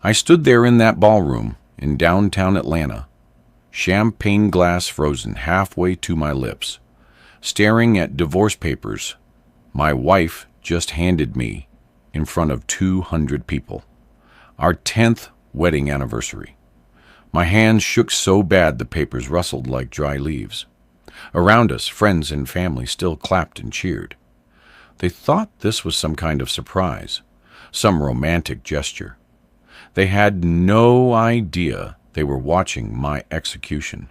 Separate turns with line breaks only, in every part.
I stood there in that ballroom in downtown Atlanta, champagne glass frozen halfway to my lips, staring at divorce papers my wife just handed me in front of 200 people. Our 10th wedding anniversary. My hands shook so bad the papers rustled like dry leaves. Around us, friends and family still clapped and cheered. They thought this was some kind of surprise, some romantic gesture. They had no idea they were watching my execution.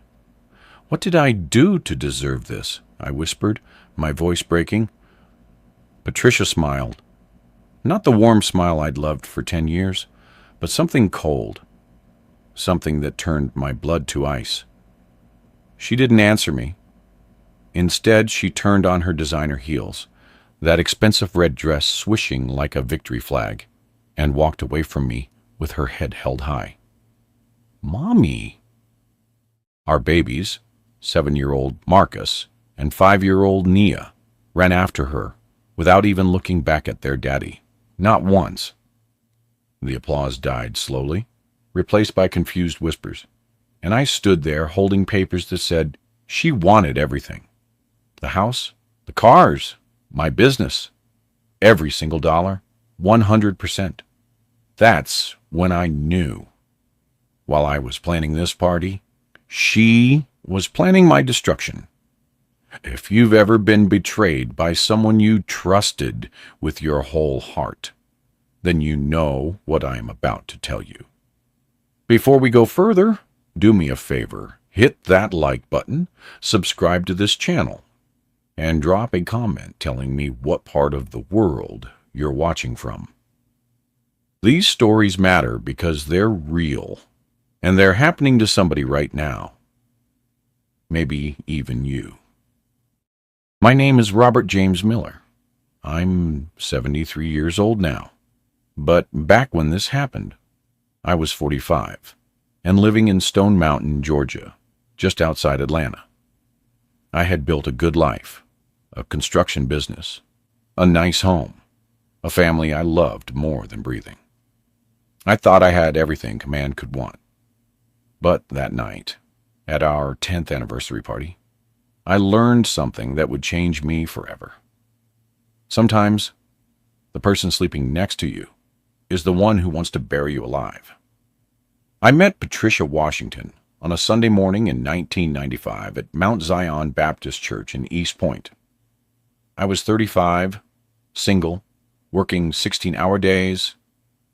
"What did I do to deserve this?" I whispered, my voice breaking. Patricia smiled. Not the warm smile I'd loved for 10 years, but something cold, something that turned my blood to ice. She didn't answer me. Instead, she turned on her designer heels, that expensive red dress swishing like a victory flag, and walked away from me with her head held high. "Mommy!" Our babies, 7-year-old Marcus and 5-year-old Nia, ran after her without even looking back at their daddy. Not once. The applause died slowly, replaced by confused whispers, and I stood there holding papers that said she wanted everything. The house, the cars, my business, every single dollar, 100%. That's when I knew. While I was planning this party, she was planning my destruction. If you've ever been betrayed by someone you trusted with your whole heart, then you know what I am about to tell you. Before we go further, do me a favor, hit that like button, subscribe to this channel, and drop a comment telling me what part of the world you're watching from. These stories matter because they're real, and they're happening to somebody right now. Maybe even you. My name is Robert James Miller. I'm 73 years old now. But back when this happened, I was 45 and living in Stone Mountain, Georgia, just outside Atlanta. I had built a good life, a construction business, a nice home, a family I loved more than breathing. I thought I had everything a man could want. But that night, at our 10th anniversary party, I learned something that would change me forever. Sometimes, the person sleeping next to you is the one who wants to bury you alive. I met Patricia Washington on a Sunday morning in 1995 at Mount Zion Baptist Church in East Point. I was 35, single, working 16-hour days,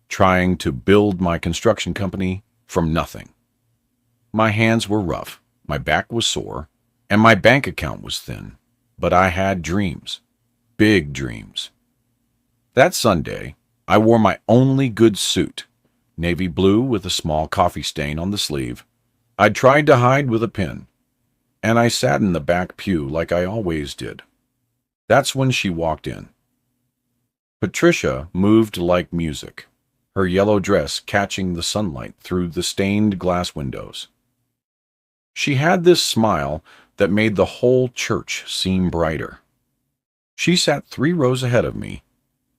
trying to build my construction company from nothing. My hands were rough, my back was sore, and my bank account was thin, but I had dreams, big dreams. That Sunday, I wore my only good suit, navy blue with a small coffee stain on the sleeve. I'd tried to hide with a pin, and I sat in the back pew like I always did. That's when she walked in. Patricia moved like music, her yellow dress catching the sunlight through the stained glass windows. She had this smile that made the whole church seem brighter. She sat 3 rows ahead of me,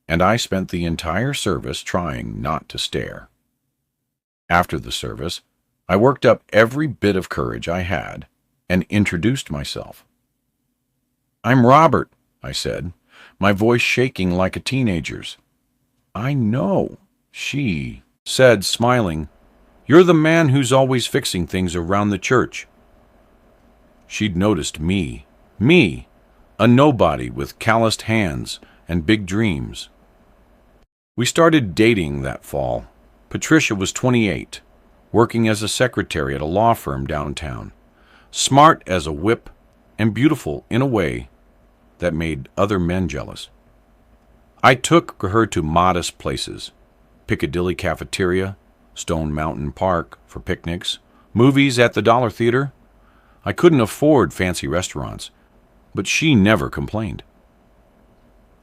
and I spent the entire service trying not to stare. After the service, I worked up every bit of courage I had and introduced myself. "I'm Robert," I said, my voice shaking like a teenager's. "I know," she said, smiling. "You're the man who's always fixing things around the church." She'd noticed me, a nobody with calloused hands and big dreams. We started dating that fall. Patricia was 28, working as a secretary at a law firm downtown, smart as a whip and beautiful in a way that made other men jealous. I took her to modest places, Piccadilly Cafeteria, Stone Mountain Park for picnics, movies at the Dollar Theater. I couldn't afford fancy restaurants, but she never complained.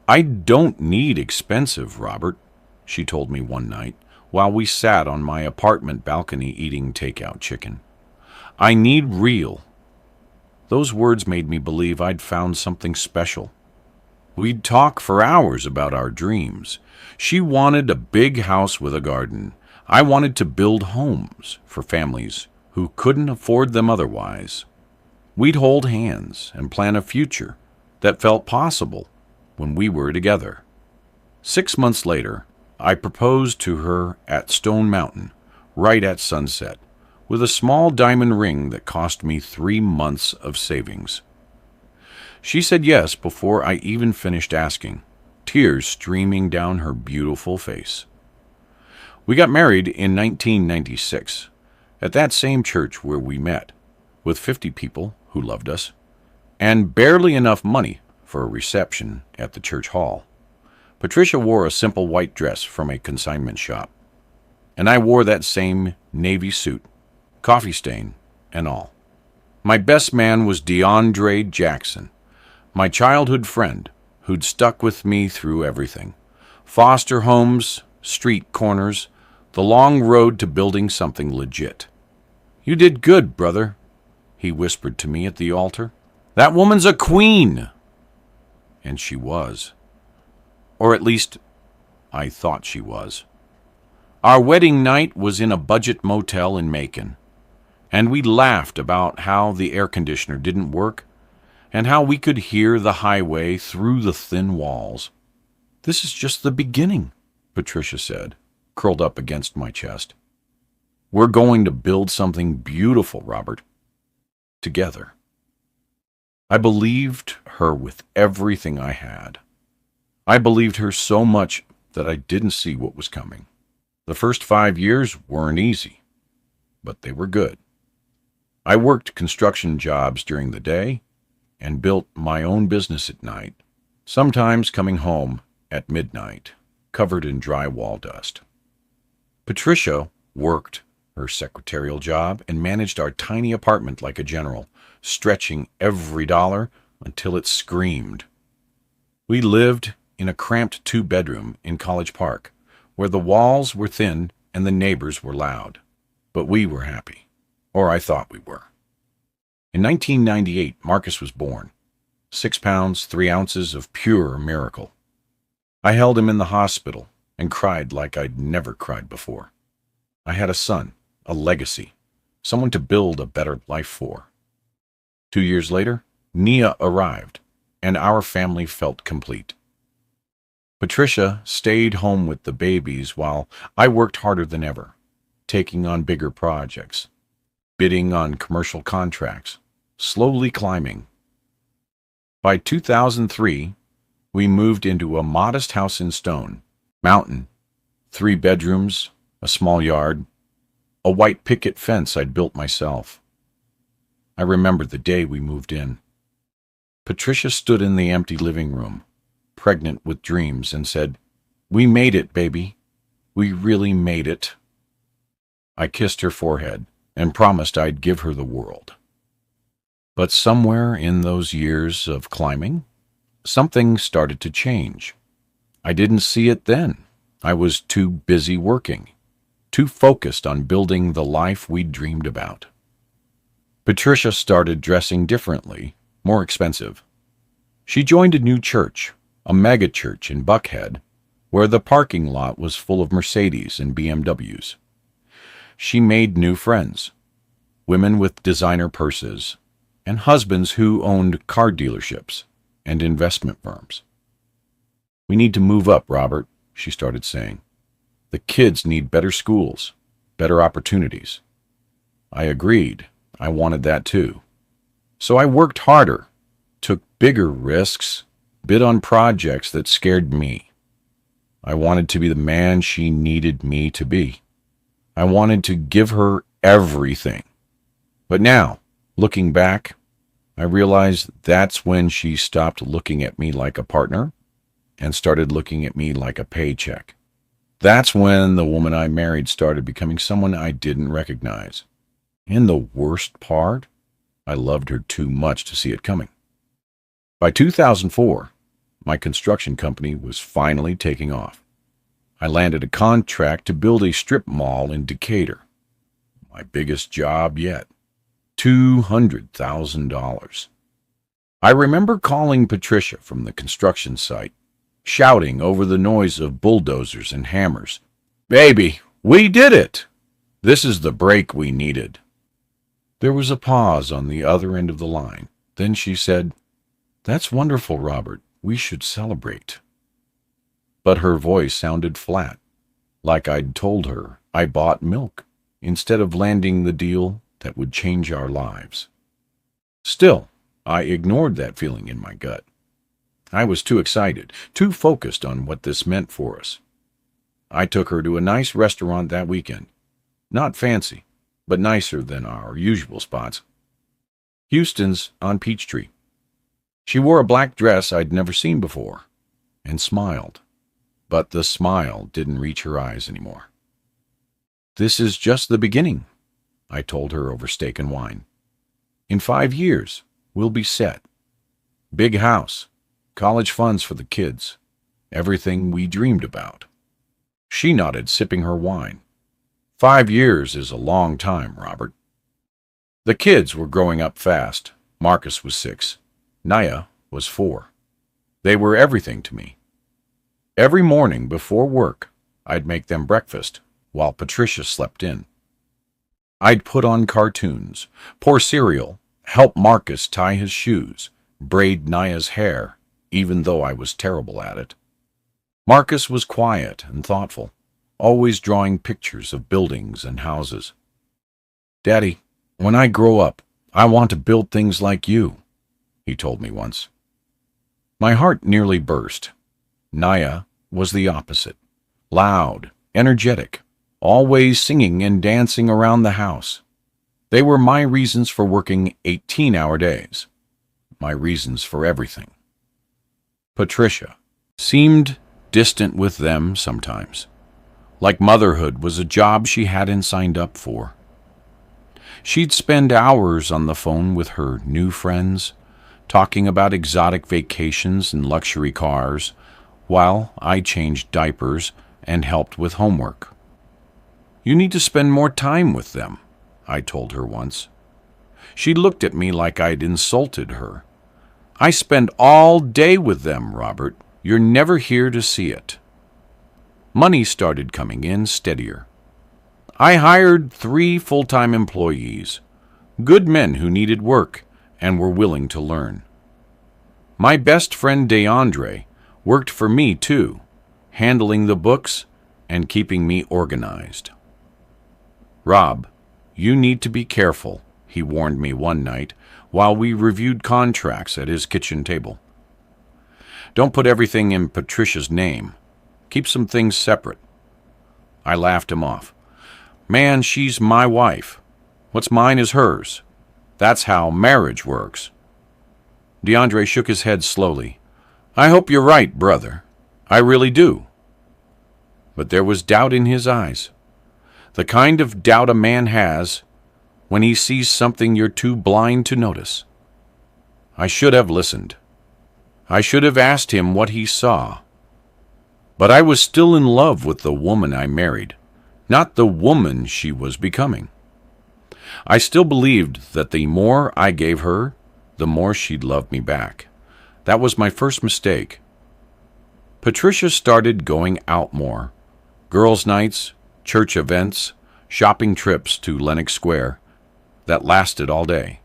"I don't need expensive, Robert," she told me one night while we sat on my apartment balcony eating takeout chicken. "I need real." Those words made me believe I'd found something special. We'd talk for hours about our dreams. She wanted a big house with a garden. I wanted to build homes for families who couldn't afford them otherwise. We'd hold hands and plan a future that felt possible when we were together. 6 months later, I proposed to her at Stone Mountain, right at sunset, with a small diamond ring that cost me 3 months of savings. She said yes before I even finished asking, tears streaming down her beautiful face. We got married in 1996, at that same church where we met, with 50 people who loved us, and barely enough money for a reception at the church hall. Patricia wore a simple white dress from a consignment shop, and I wore that same navy suit, coffee stain and all. My best man was DeAndre Jackson, my childhood friend who'd stuck with me through everything. Foster homes, street corners, the long road to building something legit. "You did good, brother," he whispered to me at the altar. "That woman's a queen." And she was. Or at least, I thought she was. Our wedding night was in a budget motel in Macon, and we laughed about how the air conditioner didn't work and how we could hear the highway through the thin walls. "This is just the beginning," Patricia said, curled up against my chest. "We're going to build something beautiful, Robert. Together." I believed her with everything I had. I believed her so much that I didn't see what was coming. The first 5 years weren't easy, but they were good. I worked construction jobs during the day and built my own business at night, sometimes coming home at midnight, covered in drywall dust. Patricia worked her secretarial job and managed our tiny apartment like a general, stretching every dollar until it screamed. We lived in a cramped 2-bedroom in College Park, where the walls were thin and the neighbors were loud. But we were happy, or I thought we were. In 1998, Marcus was born. 6 pounds, 3 ounces of pure miracle. I held him in the hospital and cried like I'd never cried before. I had a son, a legacy, someone to build a better life for. 2 years later, Nia arrived, and our family felt complete. Patricia stayed home with the babies while I worked harder than ever, taking on bigger projects, bidding on commercial contracts, slowly climbing. By 2003, we moved into a modest house in Stone Mountain, 3 bedrooms, a small yard, a white picket fence I'd built myself. I remember the day we moved in. Patricia stood in the empty living room, pregnant with dreams, and said, "We made it, baby. We really made it." I kissed her forehead and promised I'd give her the world. But somewhere in those years of climbing, something started to change. I didn't see it then. I was too busy working, too focused on building the life we'd dreamed about. Patricia started dressing differently, more expensive. She joined a new church, a mega church in Buckhead, where the parking lot was full of Mercedes and BMWs. She made new friends, women with designer purses, and husbands who owned car dealerships and investment firms. "We need to move up, Robert," she started saying. "The kids need better schools, better opportunities." I agreed. I wanted that too. So I worked harder, took bigger risks, bid on projects that scared me. I wanted to be the man she needed me to be. I wanted to give her everything. But now, looking back, I realized that's when she stopped looking at me like a partner and started looking at me like a paycheck. That's when the woman I married started becoming someone I didn't recognize. And the worst part, I loved her too much to see it coming. By 2004, my construction company was finally taking off. I landed a contract to build a strip mall in Decatur. My biggest job yet. $200,000. I remember calling Patricia from the construction site, shouting over the noise of bulldozers and hammers, "Baby, We did it! This is the break we needed. There was a pause on the other end of the line. Then she said, "That's wonderful, Robert. We should celebrate." But her voice sounded flat, like I'd told her I bought milk instead of landing the deal that would change our lives. Still, I ignored that feeling in my gut. I was too excited, too focused on what this meant for us. I took her to a nice restaurant that weekend. Not fancy, but nicer than our usual spots. Houston's on Peachtree. She wore a black dress I'd never seen before, and smiled. But the smile didn't reach her eyes anymore. "This is just the beginning," I told her over steak and wine. "In 5 years, we'll be set. Big house, college funds for the kids, everything we dreamed about." She nodded, sipping her wine. 5 years is a long time, Robert. The kids were growing up fast. Marcus was 6. Naya was 4. They were everything to me. Every morning before work, I'd make them breakfast while Patricia slept in. I'd put on cartoons, pour cereal, help Marcus tie his shoes, braid Naya's hair, even though I was terrible at it. Marcus was quiet and thoughtful, always drawing pictures of buildings and houses. "Daddy, when I grow up, I want to build things like you," he told me once. My heart nearly burst. Naya was the opposite. Loud, energetic, always singing and dancing around the house. They were my reasons for working 18-hour days. My reasons for everything. Patricia seemed distant with them sometimes, like motherhood was a job she hadn't signed up for. She'd spend hours on the phone with her new friends, talking about exotic vacations and luxury cars, while I changed diapers and helped with homework. "You need to spend more time with them," I told her once. She looked at me like I'd insulted her. "I spend all day with them, Robert. You're never here to see it." Money started coming in steadier. I hired 3 full-time employees, good men who needed work and were willing to learn. My best friend DeAndre worked for me too, handling the books and keeping me organized. "Rob, you need to be careful," he warned me one night while we reviewed contracts at his kitchen table. "Don't put everything in Patricia's name. Keep some things separate." I laughed him off. "Man, she's my wife. What's mine is hers. That's how marriage works." DeAndre shook his head slowly. "I hope you're right, brother. I really do." But there was doubt in his eyes. The kind of doubt a man has when he sees something you're too blind to notice. I should have listened. I should have asked him what he saw. But I was still in love with the woman I married, not the woman she was becoming. I still believed that the more I gave her, the more she'd love me back. That was my first mistake. Patricia started going out more. Girls' nights, church events, shopping trips to Lenox Square that lasted all day.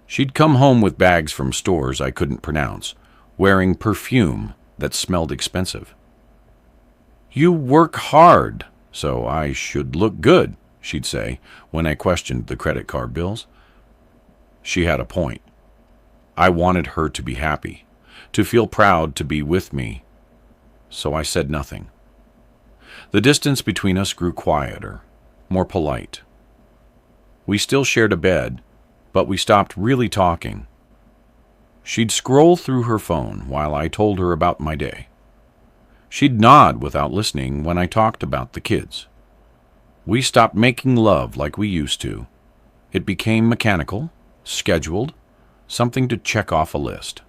She'd come home with bags from stores I couldn't pronounce, wearing perfume that smelled expensive. "You work hard, so I should look good," she'd say when I questioned the credit card bills. She had a point. I wanted her to be happy, to feel proud to be with me, so I said nothing. The distance between us grew quieter, more polite. We still shared a bed, but we stopped really talking. She'd scroll through her phone while I told her about my day. She'd nod without listening when I talked about the kids. We stopped making love like we used to. It became mechanical, scheduled, something to check off a list.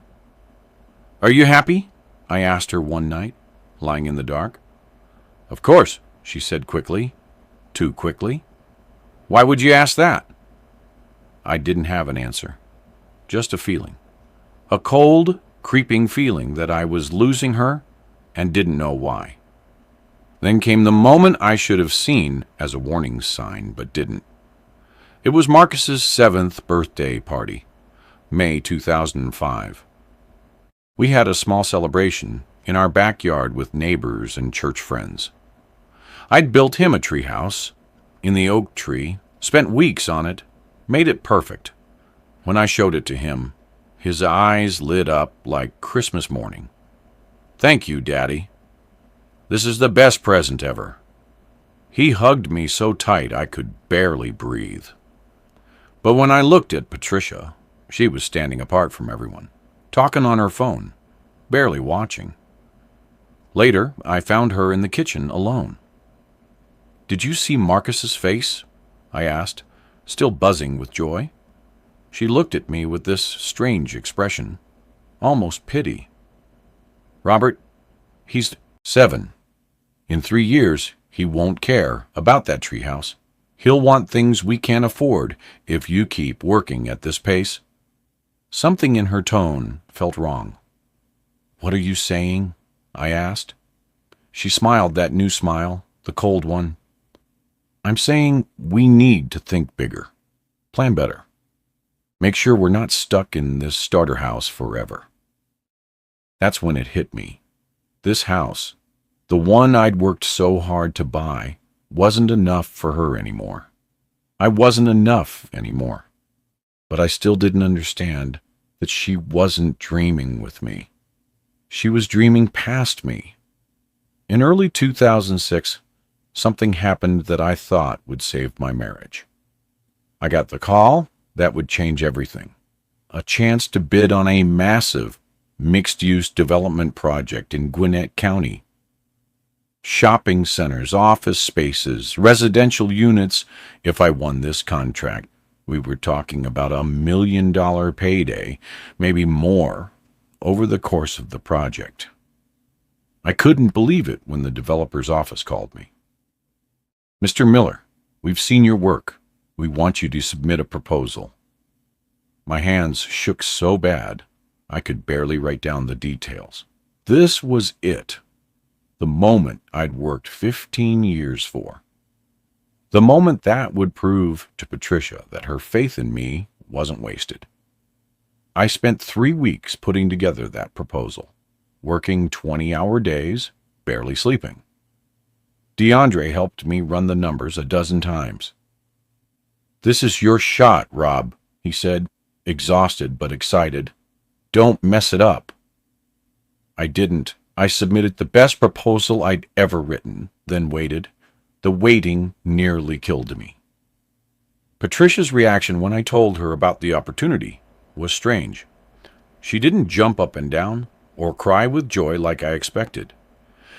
"Are you happy?" I asked her one night, lying in the dark. "Of course," she said quickly. Too quickly. "Why would you ask that?" I didn't have an answer, just a feeling. A cold, creeping feeling that I was losing her and didn't know why. Then came the moment I should have seen as a warning sign, but didn't. It was Marcus's 7th birthday party, May 2005. We had a small celebration in our backyard with neighbors and church friends. I'd built him a treehouse in the oak tree, spent weeks on it, made it perfect. When I showed it to him, his eyes lit up like Christmas morning. "Thank you, Daddy. This is the best present ever." He hugged me so tight I could barely breathe. But when I looked at Patricia, she was standing apart from everyone, talking on her phone, barely watching. Later, I found her in the kitchen alone. "Did you see Marcus's face?" I asked, still buzzing with joy. She looked at me with this strange expression, almost pity. "Robert, he's 7. In 3 years, he won't care about that treehouse. He'll want things we can't afford if you keep working at this pace." Something in her tone felt wrong. "What are you saying?" I asked. She smiled that new smile, the cold one. "I'm saying we need to think bigger, plan better. Make sure we're not stuck in this starter house forever." That's when it hit me. This house, the one I'd worked so hard to buy, wasn't enough for her anymore. I wasn't enough anymore. But I still didn't understand that she wasn't dreaming with me. She was dreaming past me. In early 2006, something happened that I thought would save my marriage. I got the call that would change everything. A chance to bid on a massive mixed-use development project in Gwinnett County. Shopping centers, office spaces, residential units. If I won this contract, we were talking about $1 million payday, maybe more, over the course of the project. I couldn't believe it when the developer's office called me. "Mr. Miller, we've seen your work. We want you to submit a proposal." My hands shook so bad, I could barely write down the details. This was it. The moment I'd worked 15 years for. The moment that would prove to Patricia that her faith in me wasn't wasted. I spent 3 weeks putting together that proposal, working 20-hour days, barely sleeping. DeAndre helped me run the numbers a dozen times. "This is your shot, Rob," he said, exhausted but excited. "Don't mess it up." I didn't. I submitted the best proposal I'd ever written, then waited. The waiting nearly killed me. Patricia's reaction when I told her about the opportunity was strange. She didn't jump up and down or cry with joy like I expected.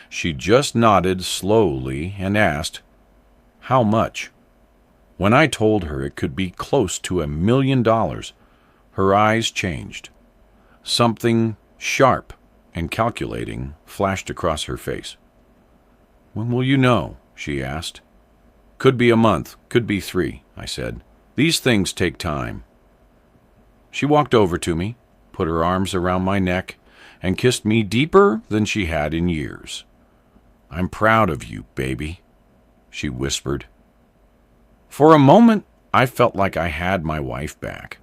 She just nodded slowly and asked, "How much?" When I told her it could be close to $1 million, her eyes changed. Something sharp and calculating flashed across her face. "When will you know?" she asked. "Could be a month, could be 3, I said. "These things take time." She walked over to me, put her arms around my neck, and kissed me deeper than she had in years. "I'm proud of you, baby," she whispered. For a moment, I felt like I had my wife back.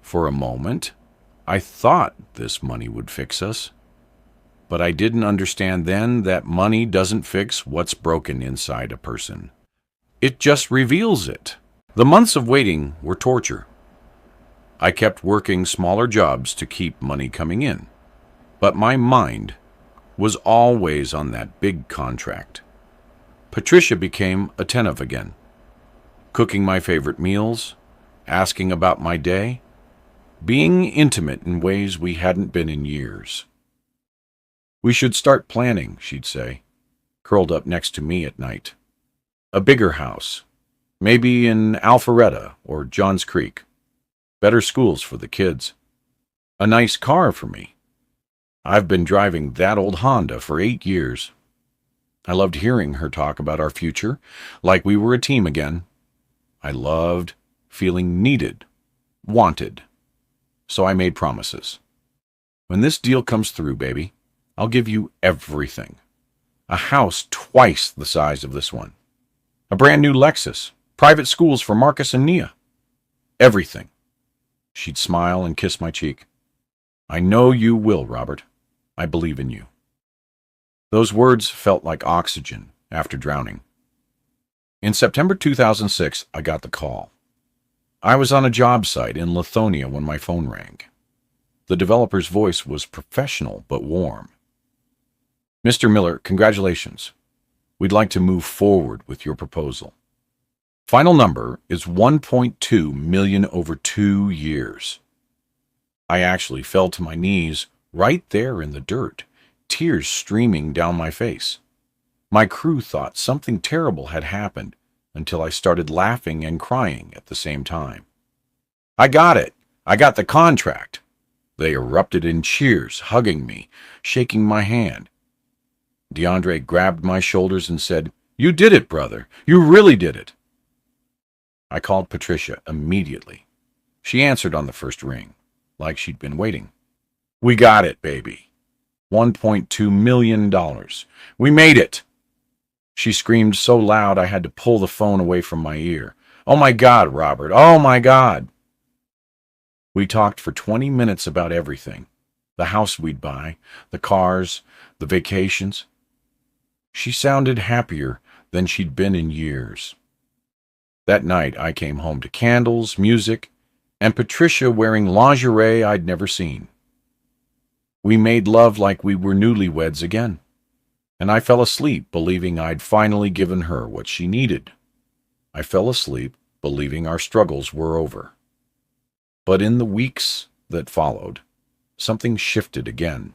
For a moment, I thought this money would fix us. But I didn't understand then that money doesn't fix what's broken inside a person. It just reveals it. The months of waiting were torture. I kept working smaller jobs to keep money coming in. But my mind was always on that big contract. Patricia became attentive again, cooking my favorite meals, asking about my day, being intimate in ways we hadn't been in years. "We should start planning," she'd say, curled up next to me at night. "A bigger house, maybe in Alpharetta or Johns Creek. Better schools for the kids. A nice car for me. I've been driving that old Honda for 8 years. I loved hearing her talk about our future, like we were a team again. I loved feeling needed, wanted. So I made promises. "When this deal comes through, baby, I'll give you everything. A house twice the size of this one. A brand new Lexus. Private schools for Marcus and Nia. Everything. She'd smile and kiss my cheek. I know you will, Robert. I believe in you. Those words felt like oxygen after drowning. In September 2006, I got the call. I was on a job site in Lithonia when my phone rang. The developer's voice was professional but warm. Mr. Miller, congratulations. We'd like to move forward with your proposal. Final number is 1.2 million over 2 years. I actually fell to my knees right there in the dirt, tears streaming down my face. My crew thought something terrible had happened until I started laughing and crying at the same time. I got it! I got the contract! They erupted in cheers, hugging me, shaking my hand. DeAndre grabbed my shoulders and said, "You did it, brother. You really did it." I called Patricia immediately. She answered on the first ring, like she'd been waiting. "We got it, baby. $1.2 million. We made it!" She screamed so loud I had to pull the phone away from my ear. "Oh my God, Robert! Oh my God!" We talked for 20 minutes about everything. The house we'd buy, the cars, the vacations. She sounded happier than she'd been in years. That night I came home to candles, music, and Patricia wearing lingerie I'd never seen. We made love like we were newlyweds again, and I fell asleep believing I'd finally given her what she needed. I fell asleep believing our struggles were over. But in the weeks that followed, something shifted again.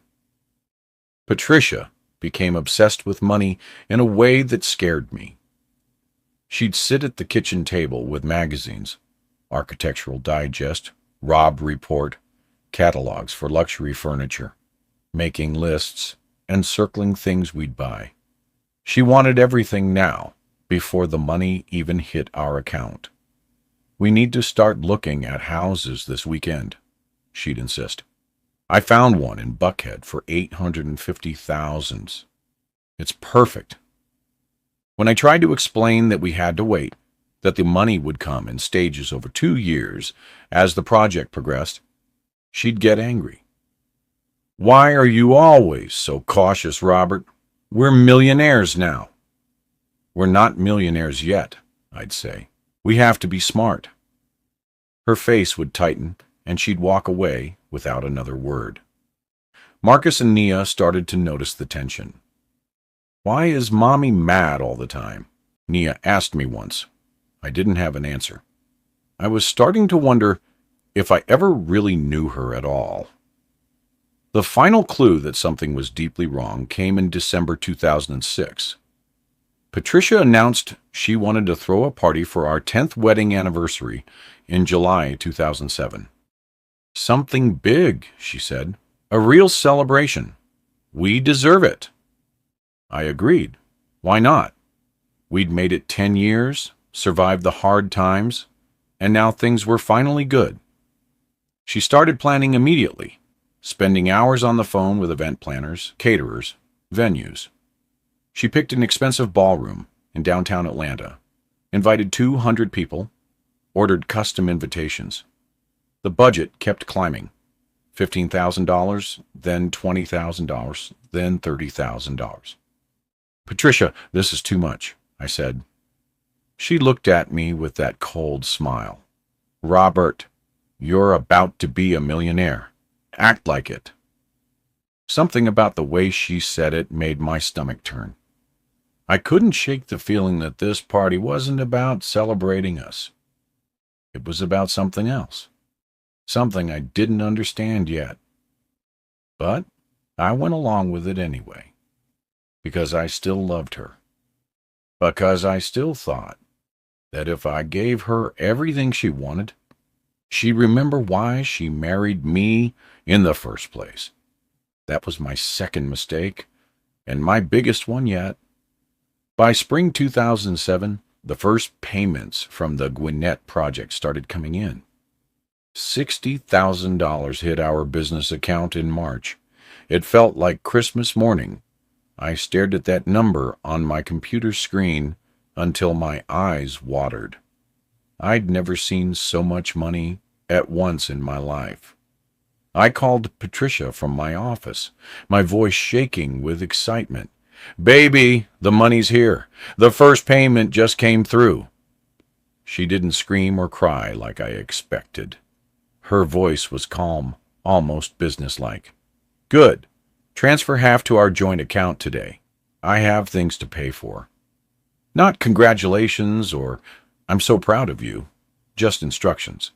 Patricia became obsessed with money in a way that scared me. She'd sit at the kitchen table with magazines, Architectural Digest, Robb Report, catalogs for luxury furniture, making lists, and circling things we'd buy. She wanted everything now, before the money even hit our account. "We need to start looking at houses this weekend," she'd insist. "I found one in Buckhead for $850,000. It's perfect." When I tried to explain that we had to wait, that the money would come in stages over 2 years as the project progressed, she'd get angry. "Why are you always so cautious, Robert? We're millionaires now." "We're not millionaires yet," I'd say. "We have to be smart." Her face would tighten, and she'd walk away without another word. Marcus and Nia started to notice the tension. "Why is Mommy mad all the time?" Nia asked me once. I didn't have an answer. I was starting to wonder if I ever really knew her at all. The final clue that something was deeply wrong came in December 2006. Patricia announced she wanted to throw a party for our 10th wedding anniversary in July 2007. "Something big," she said. "A real celebration. We deserve it." I agreed. Why not? We'd made it 10 years, survived the hard times, and now things were finally good. She started planning immediately, spending hours on the phone with event planners, caterers, venues. She picked an expensive ballroom in downtown Atlanta, invited 200 people, ordered custom invitations. The budget kept climbing. $15,000, then $20,000, then $30,000. "Patricia, this is too much," I said. She looked at me with that cold smile. "Robert, you're about to be a millionaire. Act like it." Something about the way she said it made my stomach turn. I couldn't shake the feeling that this party wasn't about celebrating us. It was about something else. Something I didn't understand yet. But I went along with it anyway. Because I still loved her. Because I still thought that if I gave her everything she wanted, she'd remember why she married me in the first place. That was my second mistake, and my biggest one yet. By spring 2007, the first payments from the Gwinnett project started coming in. $60,000 hit our business account in March. It felt like Christmas morning I stared at that number on my computer screen until my eyes watered. I'd never seen so much money at once in my life. I called Patricia from my office, my voice shaking with excitement. "Baby, the money's here. The first payment just came through." She didn't scream or cry like I expected. Her voice was calm, almost businesslike. "Good. Transfer half to our joint account today. I have things to pay for. Not congratulations or 'I'm so proud of you,' just instructions."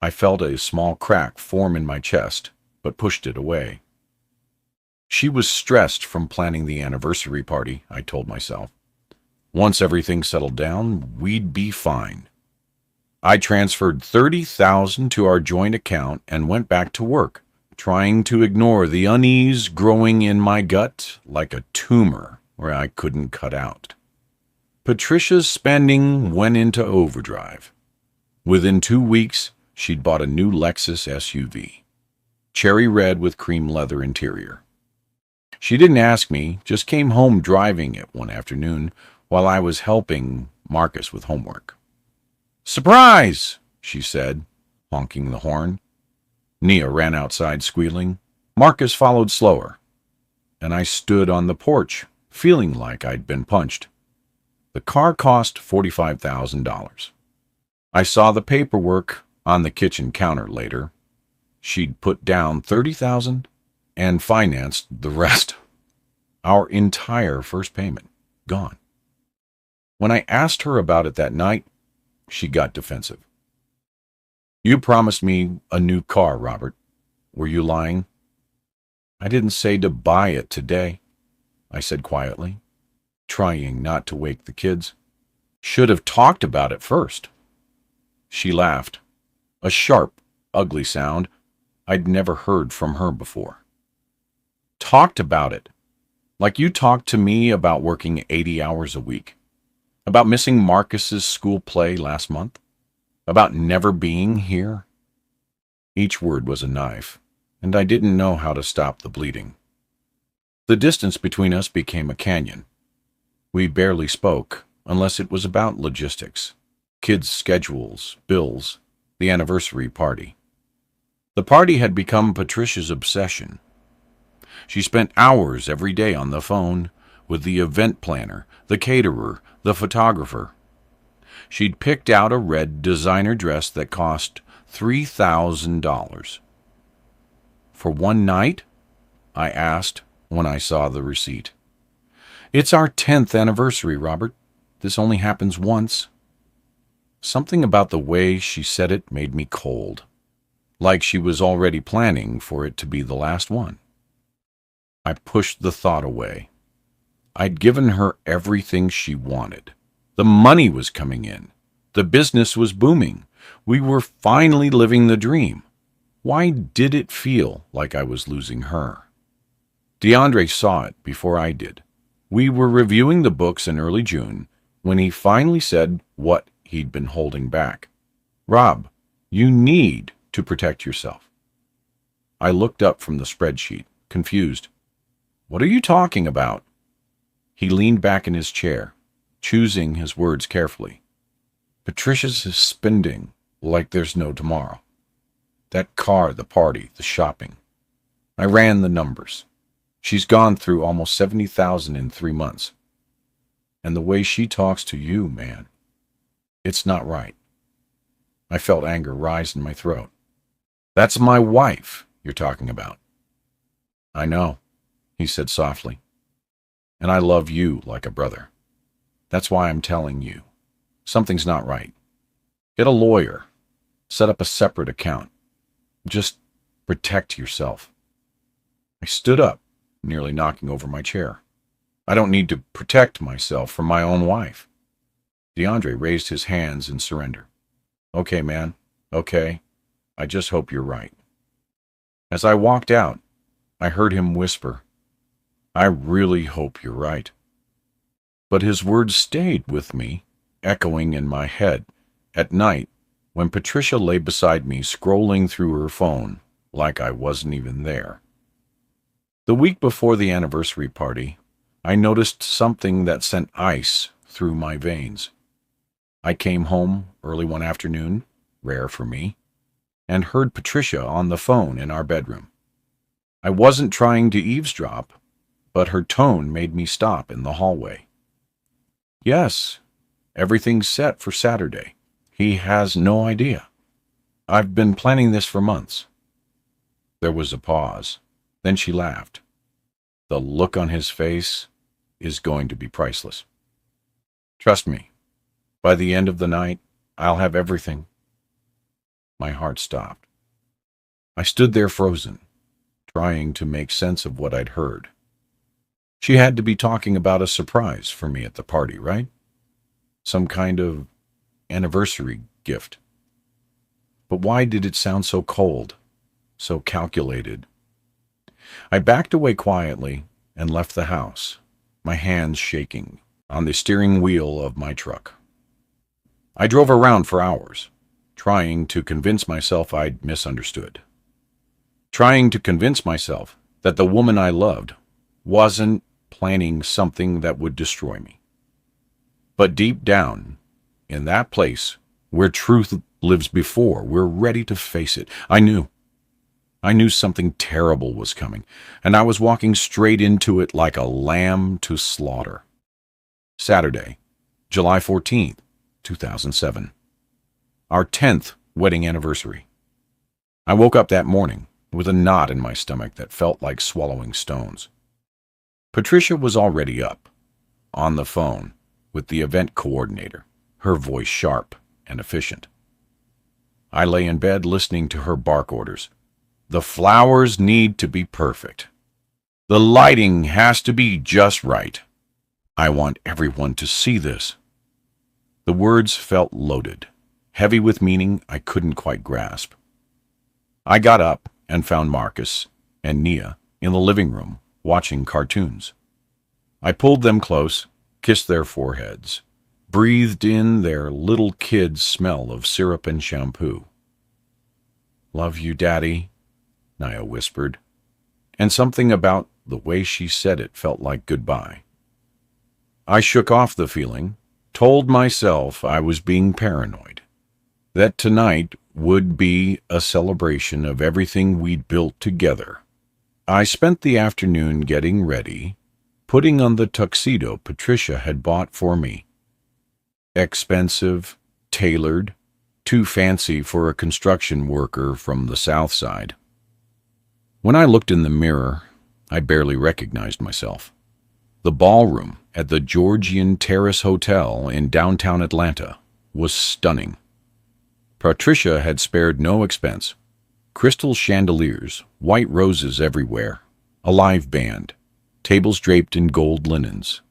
I felt a small crack form in my chest, but pushed it away. She was stressed from planning the anniversary party, I told myself. Once everything settled down, we'd be fine. I transferred $30,000 to our joint account and went back to work, trying to ignore the unease growing in my gut like a tumor where I couldn't cut out. Patricia's spending went into overdrive. Within 2 weeks, she'd bought a new Lexus SUV, cherry red with cream leather interior. She didn't ask me, just came home driving it one afternoon while I was helping Marcus with homework. "Surprise!" she said, honking the horn. Nia ran outside squealing. Marcus followed slower, and I stood on the porch, feeling like I'd been punched. The car cost $45,000. I saw the paperwork on the kitchen counter later. She'd put down $30,000 and financed the rest. Our entire first payment gone. When I asked her about it that night, she got defensive. "You promised me a new car, Robert. Were you lying?" "I didn't say to buy it today," I said quietly, trying not to wake the kids. "Should have talked about it first." She laughed, a sharp, ugly sound I'd never heard from her before. "Talked about it? Like you talked to me about working 80 hours a week? About missing Marcus's school play last month? About never being here?" Each word was a knife, and I didn't know how to stop the bleeding. The distance between us became a canyon. We barely spoke, unless it was about logistics, kids' schedules, bills, the anniversary party. The party had become Patricia's obsession. She spent hours every day on the phone with the event planner, the caterer, the photographer. She'd picked out a red designer dress that cost $3,000. "For one night?" I asked when I saw the receipt. "It's our 10th anniversary, Robert. This only happens once." Something about the way she said it made me cold, like she was already planning for it to be the last one. I pushed the thought away. I'd given her everything she wanted. The money was coming in. The business was booming. We were finally living the dream. Why did it feel like I was losing her? DeAndre saw it before I did. We were reviewing the books in early June when he finally said what he'd been holding back. "Rob, you need to protect yourself." I looked up from the spreadsheet, confused. "What are you talking about?" He leaned back in his chair, choosing his words carefully. "Patricia's spending like there's no tomorrow. That car, the party, the shopping. I ran the numbers. She's gone through almost $70,000 in 3 months. And the way she talks to you, man, it's not right." I felt anger rise in my throat. "That's my wife you're talking about." "I know," he said softly. "And I love you like a brother. That's why I'm telling you. Something's not right. Get a lawyer. Set up a separate account. Just protect yourself." I stood up, nearly knocking over my chair. "I don't need to protect myself from my own wife." DeAndre raised his hands in surrender. "Okay, man. Okay. I just hope you're right." As I walked out, I heard him whisper, "I really hope you're right." But his words stayed with me, echoing in my head, at night when Patricia lay beside me scrolling through her phone like I wasn't even there. The week before the anniversary party, I noticed something that sent ice through my veins. I came home early one afternoon, rare for me, and heard Patricia on the phone in our bedroom. I wasn't trying to eavesdrop, but her tone made me stop in the hallway. Yes, everything's set for Saturday. He has no idea. I've been planning this for months. There was a pause. Then she laughed. The look on his face is going to be priceless. Trust me, by the end of the night, I'll have everything. My heart stopped. I stood there frozen, trying to make sense of what I'd heard. She had to be talking about a surprise for me at the party, right? Some kind of anniversary gift. But why did it sound so cold, so calculated? I backed away quietly and left the house, my hands shaking on the steering wheel of my truck. I drove around for hours, trying to convince myself I'd misunderstood. Trying to convince myself that the woman I loved wasn't planning something that would destroy me. But deep down, in that place where truth lives before we're ready to face it, I knew something terrible was coming, and I was walking straight into it like a lamb to slaughter. Saturday, July 14th, 2007. Our 10th wedding anniversary. I woke up that morning with a knot in my stomach that felt like swallowing stones. Patricia was already up, on the phone, with the event coordinator, her voice sharp and efficient. I lay in bed listening to her bark orders. The flowers need to be perfect. The lighting has to be just right. I want everyone to see this. The words felt loaded, heavy with meaning I couldn't quite grasp. I got up and found Marcus and Nia in the living room watching cartoons. I pulled them close, kissed their foreheads, breathed in their little kid's smell of syrup and shampoo. "Love you, Daddy," Nia whispered, and something about the way she said it felt like goodbye. I shook off the feeling, told myself I was being paranoid, that tonight would be a celebration of everything we'd built together. I spent the afternoon getting ready, putting on the tuxedo Patricia had bought for me. Expensive, tailored, too fancy for a construction worker from the South Side. When I looked in the mirror, I barely recognized myself. The ballroom at the Georgian Terrace Hotel in downtown Atlanta was stunning. Patricia had spared no expense. Crystal chandeliers, white roses everywhere, a live band, tables draped in gold linens.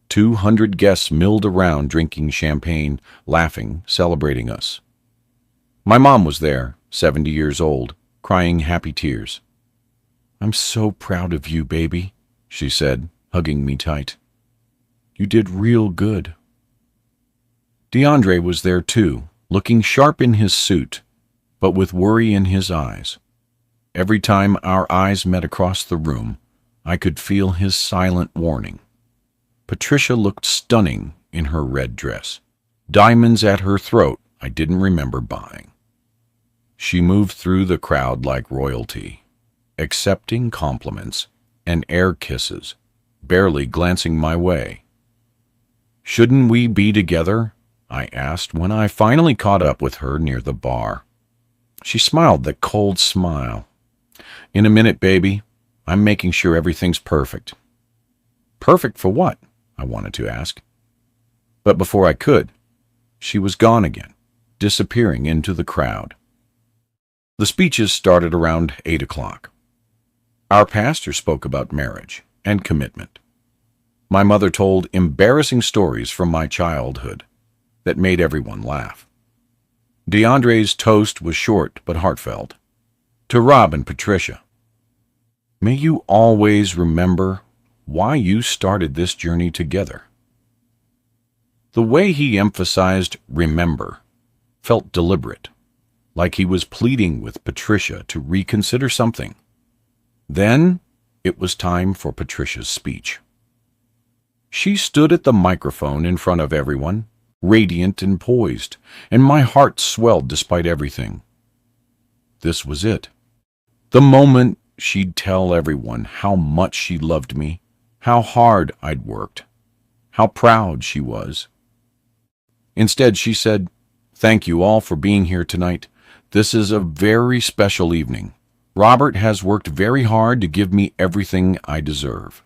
200 guests milled around drinking champagne, laughing, celebrating us. My mom was there, 70 years old, crying happy tears. "I'm so proud of you, baby," she said, hugging me tight. "You did real good." DeAndre was there too, looking sharp in his suit, but with worry in his eyes. Every time our eyes met across the room, I could feel his silent warning. Patricia looked stunning in her red dress, diamonds at her throat I didn't remember buying. She moved through the crowd like royalty, accepting compliments and air kisses, barely glancing my way. "Shouldn't we be together?" I asked when I finally caught up with her near the bar. She smiled that cold smile. "In a minute, baby. I'm making sure everything's perfect." "Perfect for what?" I wanted to ask. But before I could, she was gone again, disappearing into the crowd. The speeches started around 8 o'clock. Our pastor spoke about marriage and commitment. My mother told embarrassing stories from my childhood that made everyone laugh. DeAndre's toast was short but heartfelt. To Rob and Patricia, "May you always remember why you started this journey together." The way he emphasized "remember" felt deliberate, like he was pleading with Patricia to reconsider something. Then It was time for Patricia's speech. She stood at the microphone in front of everyone, radiant and poised, and my heart swelled despite everything. This was it. The moment she'd tell everyone how much she loved me, how hard I'd worked, how proud she was. Instead, she said, "Thank you all for being here tonight. This is a very special evening. Robert has worked very hard to give me everything I deserve."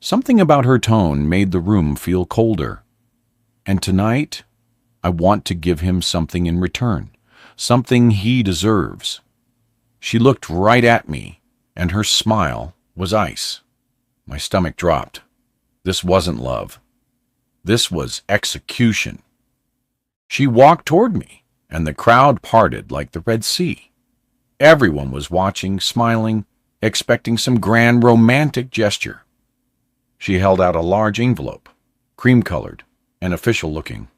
Something about her tone made the room feel colder. And tonight, I want to give him something in return, something he deserves. She looked right at me, and her smile was ice. My stomach dropped. This wasn't love. This was execution. She walked toward me, and the crowd parted like the Red Sea. Everyone was watching, smiling, expecting some grand romantic gesture. She held out a large envelope, cream-colored and official-looking.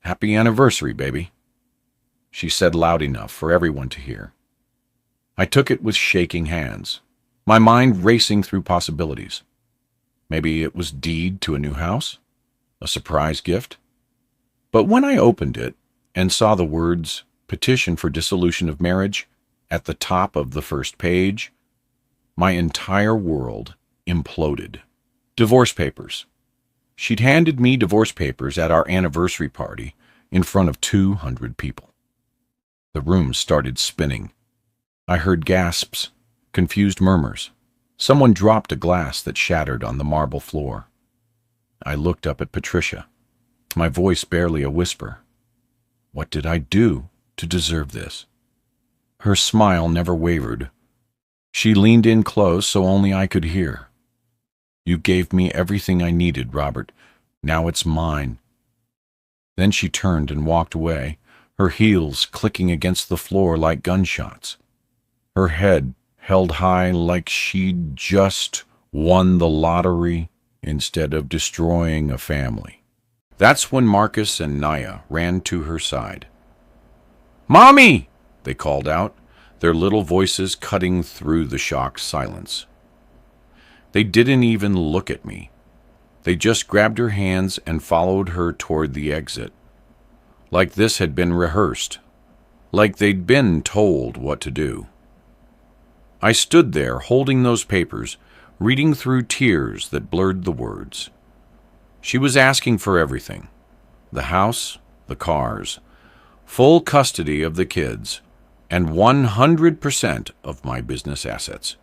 "Happy anniversary, baby," she said loud enough for everyone to hear. I took it with shaking hands, my mind racing through possibilities. Maybe it was deed to a new house, a surprise gift. But when I opened it and saw the words "Petition for Dissolution of Marriage" at the top of the first page, my entire world imploded. Divorce papers. She'd handed me divorce papers at our anniversary party in front of 200 people. The room started spinning. I heard gasps, confused murmurs. Someone dropped a glass that shattered on the marble floor. I looked up at Patricia, my voice barely a whisper. What did I do to deserve this? Her smile never wavered. She leaned in close so only I could hear. "You gave me everything I needed, Robert. Now it's mine." Then she turned and walked away, her heels clicking against the floor like gunshots. Her head held high like she'd just won the lottery instead of destroying a family. That's when Marcus and Naya ran to her side. "Mommy!" they called out, their little voices cutting through the shocked silence. They didn't even look at me. They just grabbed her hands and followed her toward the exit. Like this had been rehearsed. Like they'd been told what to do. I stood there holding those papers, reading through tears that blurred the words. She was asking for everything. The house, the cars, full custody of the kids, and 100% of my business assets.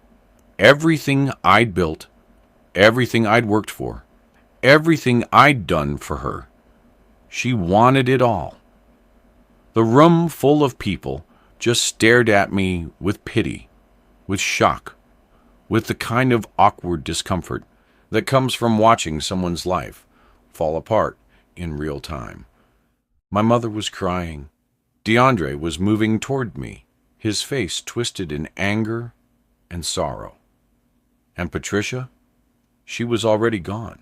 Everything I'd built, everything I'd worked for, everything I'd done for her. She wanted it all. The room full of people just stared at me with pity, with shock, with the kind of awkward discomfort that comes from watching someone's life fall apart in real time. My mother was crying. DeAndre was moving toward me, his face twisted in anger and sorrow. And Patricia? She was already gone,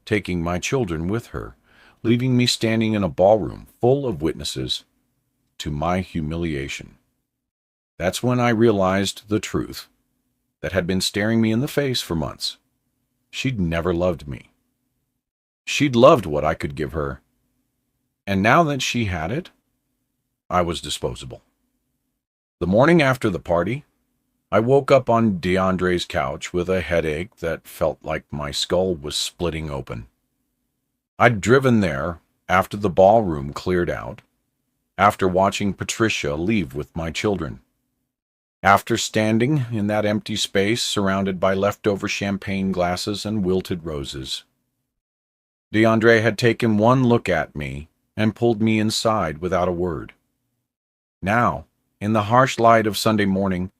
taking my children with her, leaving me standing in a ballroom full of witnesses to my humiliation. That's when I realized the truth that had been staring me in the face for months. She'd never loved me. She'd loved what I could give her, and now that she had it, I was disposable. The morning after the party, I woke up on DeAndre's couch with a headache that felt like my skull was splitting open. I'd driven there after the ballroom cleared out, after watching Patricia leave with my children, after standing in that empty space surrounded by leftover champagne glasses and wilted roses. DeAndre had taken one look at me and pulled me inside without a word. Now, in the harsh light of Sunday morning,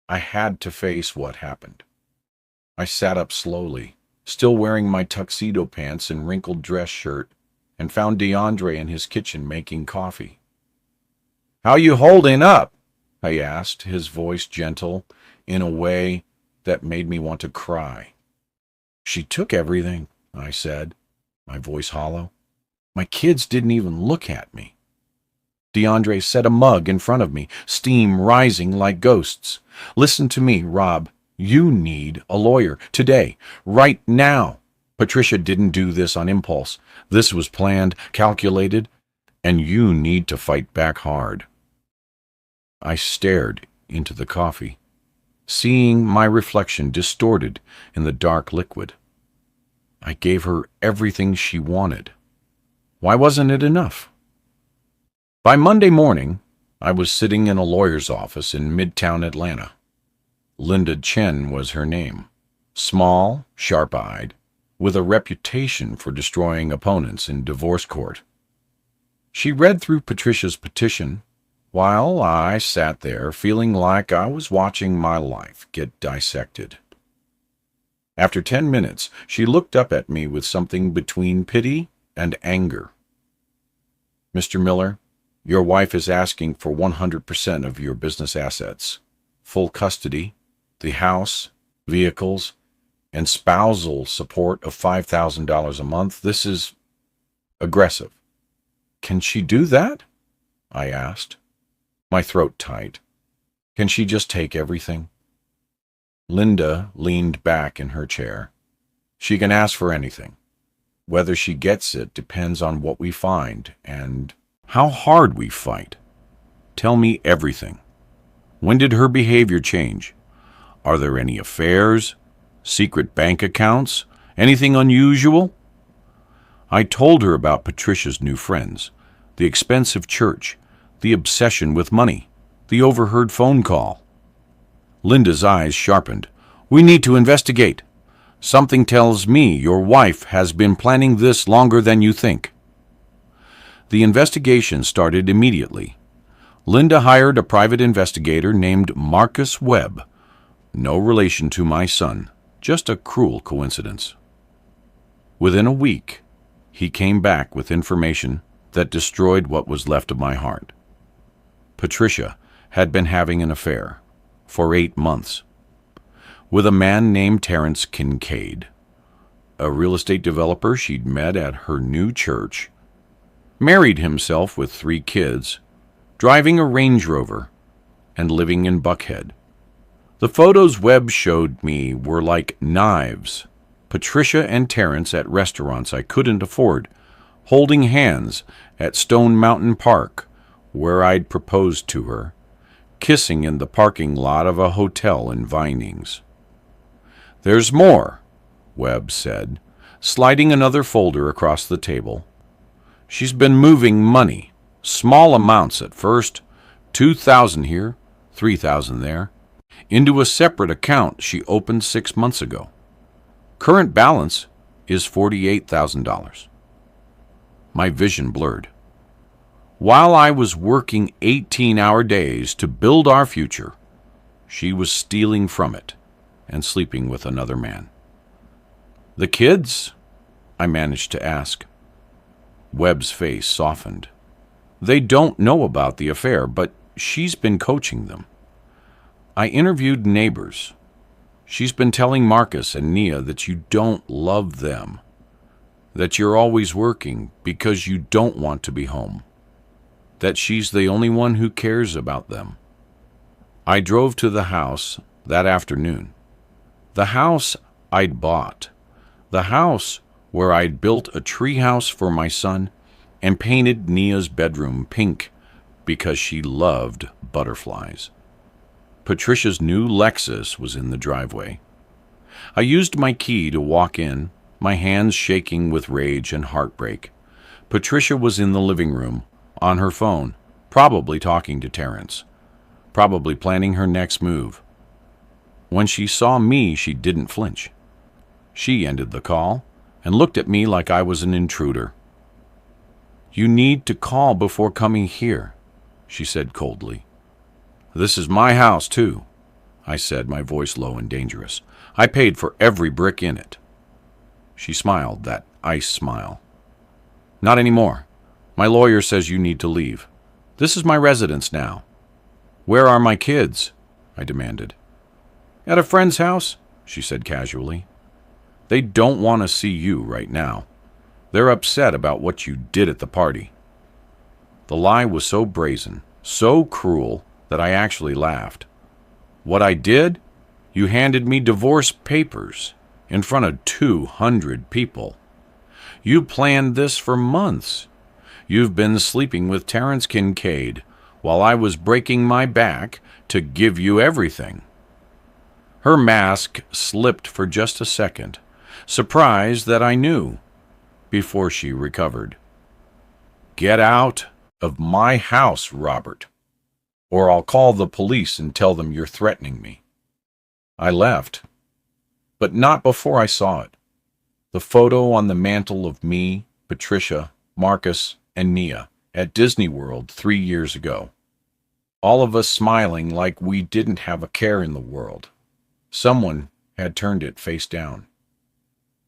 I had to face what happened. I sat up slowly, still wearing my tuxedo pants and wrinkled dress shirt, and found DeAndre in his kitchen making coffee. "How you holding up?" I asked, his voice gentle in a way that made me want to cry. "She took everything," I said, my voice hollow. "My kids didn't even look at me." DeAndre set a mug in front of me, steam rising like ghosts. "Listen to me, Rob. You need a lawyer. Today. Right now. Patricia didn't do this on impulse. This was planned, calculated, and you need to fight back hard. I stared into the coffee, seeing my reflection distorted in the dark liquid. I gave her everything she wanted. Why wasn't it enough? By Monday morning, I was sitting in a lawyer's office in Midtown Atlanta. Linda Chen was her name. Small, sharp-eyed, with a reputation for destroying opponents in divorce court. She read through Patricia's petition, while I sat there feeling like I was watching my life get dissected. After 10 minutes, she looked up at me with something between pity and anger. Mr. Miller, your wife is asking for 100% of your business assets, full custody, the house, vehicles, and spousal support of $5,000 a month. This is aggressive. Can she do that? I asked, my throat tight. Can she just take everything? Linda leaned back in her chair. She can ask for anything. Whether she gets it depends on what we find and how hard we fight. Tell me everything. When did her behavior change? Are there any affairs, secret bank accounts, anything unusual? I told her about Patricia's new friends, the expensive church, the obsession with money, the overheard phone call. Linda's eyes sharpened. We need to investigate. Something tells me your wife has been planning this longer than you think. The investigation started immediately. Linda hired a private investigator named Marcus Webb. No relation to my son, just a cruel coincidence. Within a week, he came back with information that destroyed what was left of my heart. Patricia had been having an affair for 8 months with a man named Terrence Kincaid, a real estate developer she'd met at her new church, married himself with 3 kids, driving a Range Rover, and living in Buckhead. The photos Webb showed me were like knives. Patricia and Terrence at restaurants I couldn't afford, holding hands at Stone Mountain Park, where I'd proposed to her, kissing in the parking lot of a hotel in Vinings. There's more, Webb said, sliding another folder across the table. She's been moving money, small amounts at first, $2,000 here, $3,000 there, into a separate account she opened 6 months ago. Current balance is $48,000. My vision blurred. While I was working 18-hour days to build our future, she was stealing from it and sleeping with another man. The kids? I managed to ask. Webb's face softened. They don't know about the affair, but she's been coaching them. I interviewed neighbors. She's been telling Marcus and Nia that you don't love them, that you're always working because you don't want to be home, that she's the only one who cares about them. I drove to the house that afternoon. The house I'd bought. The house where I'd built a treehouse for my son and painted Nia's bedroom pink because she loved butterflies. Patricia's new Lexus was in the driveway. I used my key to walk in, my hands shaking with rage and heartbreak. Patricia was in the living room, on her phone, probably talking to Terrence, probably planning her next move. When she saw me, she didn't flinch. She ended the call and looked at me like I was an intruder. You need to call before coming here, she said coldly. This is my house, too, I said, my voice low and dangerous. I paid for every brick in it. She smiled, that ice smile. Not anymore. My lawyer says you need to leave. This is my residence now. Where are my kids? I demanded. At a friend's house, she said casually. They don't want to see you right now. They're upset about what you did at the party. The lie was so brazen, so cruel, that I actually laughed. What I did? You handed me divorce papers in front of 200 people. You planned this for months. You've been sleeping with Terrence Kincaid while I was breaking my back to give you everything." Her mask slipped for just a second, surprised that I knew, before she recovered. "Get out of my house, Robert, or I'll call the police and tell them you're threatening me." I left, but not before I saw it. The photo on the mantle of me, Patricia, Marcus, and Nia at Disney World 3 years ago. All of us smiling like we didn't have a care in the world. Someone had turned it face down.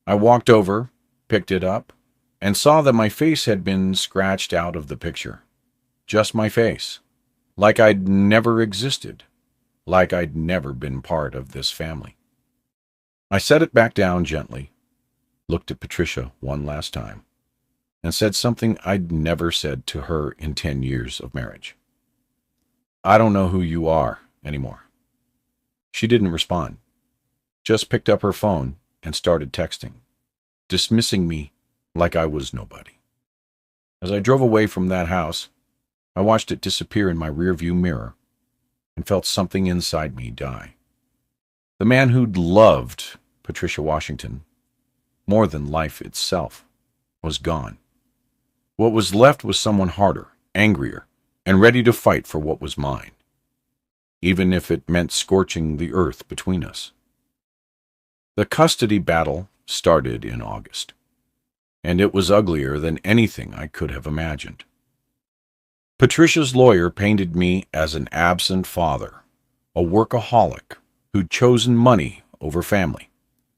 I walked over, picked it up, and saw that my face had been scratched out of the picture. Just my face. Like I'd never existed. Like I'd never been part of this family. I set it back down gently, looked at Patricia one last time, and said something I'd never said to her in 10 years of marriage. "I don't know who you are anymore." She didn't respond, just picked up her phone and started texting, dismissing me like I was nobody. As I drove away from that house, I watched it disappear in my rearview mirror and felt something inside me die. The man who'd loved Patricia Washington more than life itself was gone. What was left was someone harder, angrier, and ready to fight for what was mine, even if it meant scorching the earth between us. The custody battle started in August, and it was uglier than anything I could have imagined. Patricia's lawyer painted me as an absent father, a workaholic who'd chosen money over family,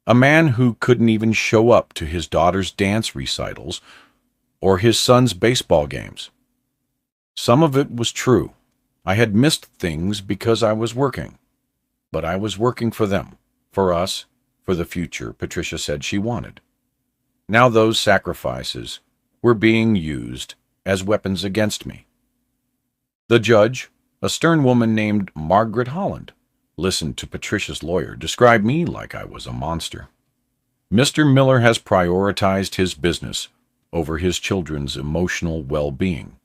a man who couldn't even show up to his daughter's dance recitals or his son's baseball games. Some of it was true. I had missed things because I was working. But I was working for them, for us, for the future Patricia said she wanted. Now those sacrifices were being used as weapons against me. The judge, a stern woman named Margaret Holland, listened to Patricia's lawyer describe me like I was a monster. "Mr. Miller has prioritized his business over his children's emotional well-being.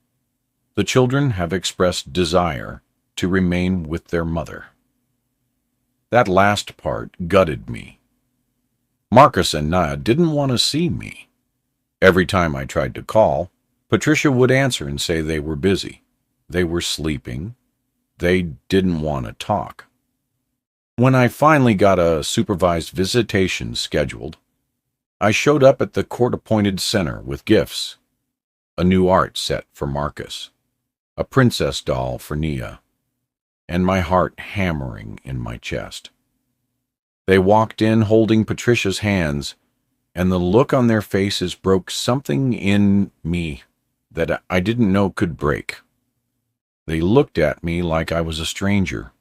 The children have expressed desire to remain with their mother." That last part gutted me. Marcus and Nia didn't want to see me. Every time I tried to call, Patricia would answer and say they were busy. They were sleeping. They didn't want to talk. When I finally got a supervised visitation scheduled, I showed up at the court-appointed center with gifts, a new art set for Marcus, a princess doll for Nia, and my heart hammering in my chest. They walked in holding Patricia's hands, and the look on their faces broke something in me that I didn't know could break. They looked at me like I was a stranger.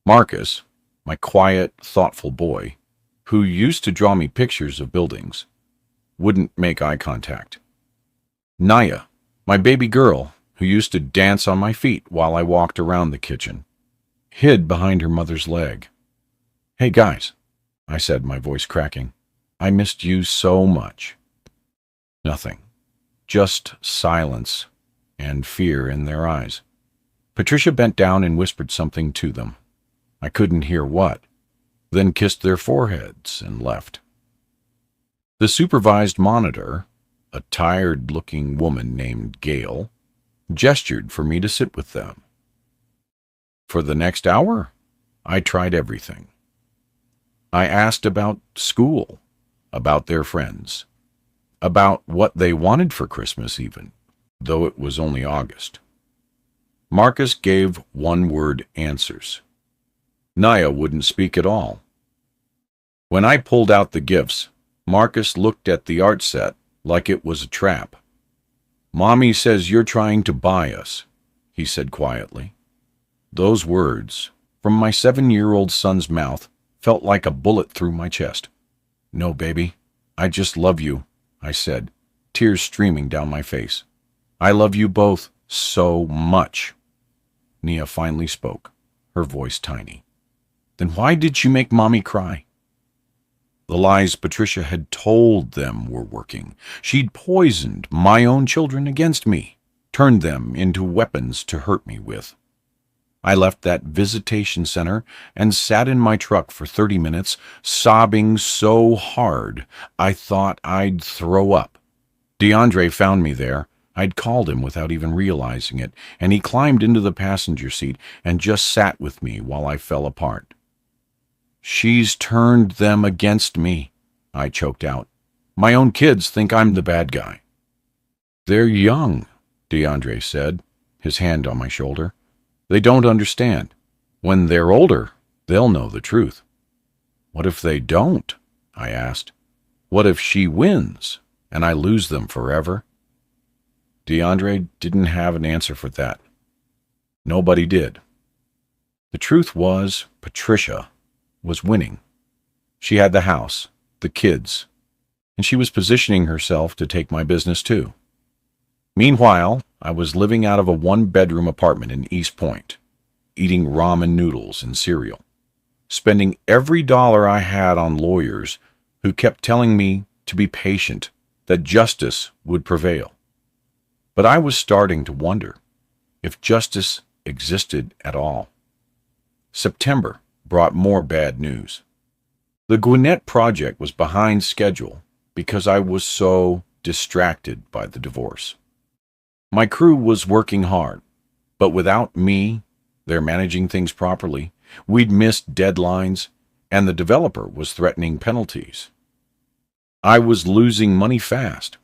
Marcus, my quiet, thoughtful boy, who used to draw me pictures of buildings, wouldn't make eye contact. Nia, my baby girl, who used to dance on my feet while I walked around the kitchen, hid behind her mother's leg. "Hey guys," I said, my voice cracking. "I missed you so much." Nothing. Just silence and fear in their eyes. Patricia bent down and whispered something to them. I couldn't hear what, then kissed their foreheads and left. The supervised monitor, a tired-looking woman named Gail, gestured for me to sit with them. For the next hour, I tried everything. I asked about school, about their friends, about what they wanted for Christmas even, though it was only August. Marcus gave one-word answers. Nia wouldn't speak at all. When I pulled out the gifts, Marcus looked at the art set like it was a trap. "Mommy says you're trying to buy us," he said quietly. Those words, from my 7-year-old son's mouth, felt like a bullet through my chest. "No, baby, I just love you," I said, tears streaming down my face. "I love you both so much." Nia finally spoke, her voice tiny. Then why did she make Mommy cry? The lies Patricia had told them were working. She'd poisoned my own children against me, turned them into weapons to hurt me with. I left that visitation center and sat in my truck for 30 minutes, sobbing so hard I thought I'd throw up. DeAndre found me there. I'd called him without even realizing it, and he climbed into the passenger seat and just sat with me while I fell apart. She's turned them against me, I choked out. My own kids think I'm the bad guy. They're young, DeAndre said, his hand on my shoulder. They don't understand. When they're older, they'll know the truth. What if they don't? I asked. What if she wins and I lose them forever? DeAndre didn't have an answer for that. Nobody did. The truth was, Patricia was winning. She had the house, the kids, and she was positioning herself to take my business too. Meanwhile, I was living out of a one-bedroom apartment in East Point, eating ramen noodles and cereal, spending every dollar I had on lawyers who kept telling me to be patient, that justice would prevail. But I was starting to wonder if justice existed at all. September brought more bad news. The Gwinnett project was behind schedule because I was so distracted by the divorce. My crew was working hard, but without me, they're managing things properly. We'd missed deadlines, and the developer was threatening penalties. I was losing money fast.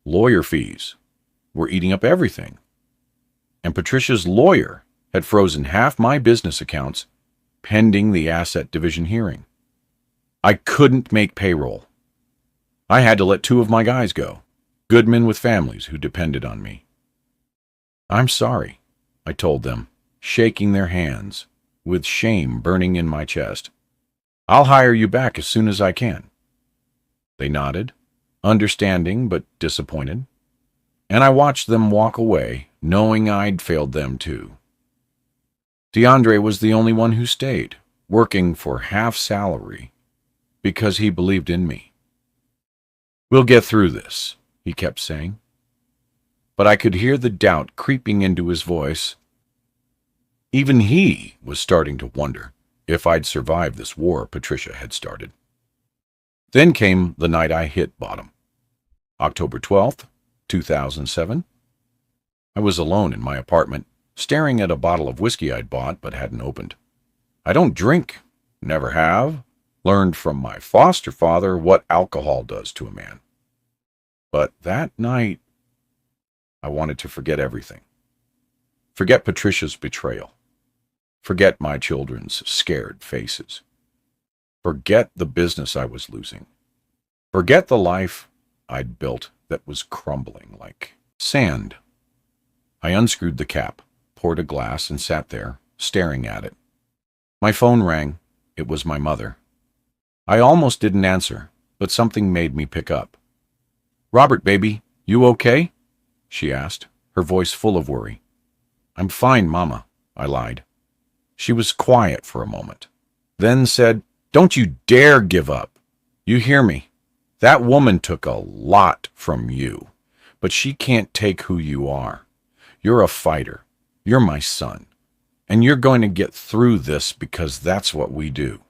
Lawyer fees were eating up everything. And Patricia's lawyer had frozen half my business accounts pending the asset division hearing. I couldn't make payroll. I had to let 2 of my guys go, good men with families who depended on me. I'm sorry, I told them, shaking their hands, with shame burning in my chest. I'll hire you back as soon as I can. They nodded, understanding but disappointed, and I watched them walk away, knowing I'd failed them too. DeAndre was the only one who stayed, working for half salary, because he believed in me. We'll get through this, he kept saying. But I could hear the doubt creeping into his voice. Even he was starting to wonder if I'd survive this war Patricia had started. Then came the night I hit bottom. October 12th, 2007. I was alone in my apartment, staring at a bottle of whiskey I'd bought but hadn't opened. I don't drink, never have, learned from my foster father what alcohol does to a man. But that night, I wanted to forget everything. Forget Patricia's betrayal. Forget my children's scared faces. Forget the business I was losing. Forget the life I'd built that was crumbling like sand. I unscrewed the cap, poured a glass, and sat there, staring at it. My phone rang. It was my mother. I almost didn't answer, but something made me pick up. "Robert, baby, you okay?" she asked, her voice full of worry. "I'm fine, Mama," I lied. She was quiet for a moment, then said, "Don't you dare give up. You hear me? That woman took a lot from you, but she can't take who you are. You're a fighter. You're my son. And you're going to get through this because that's what we do."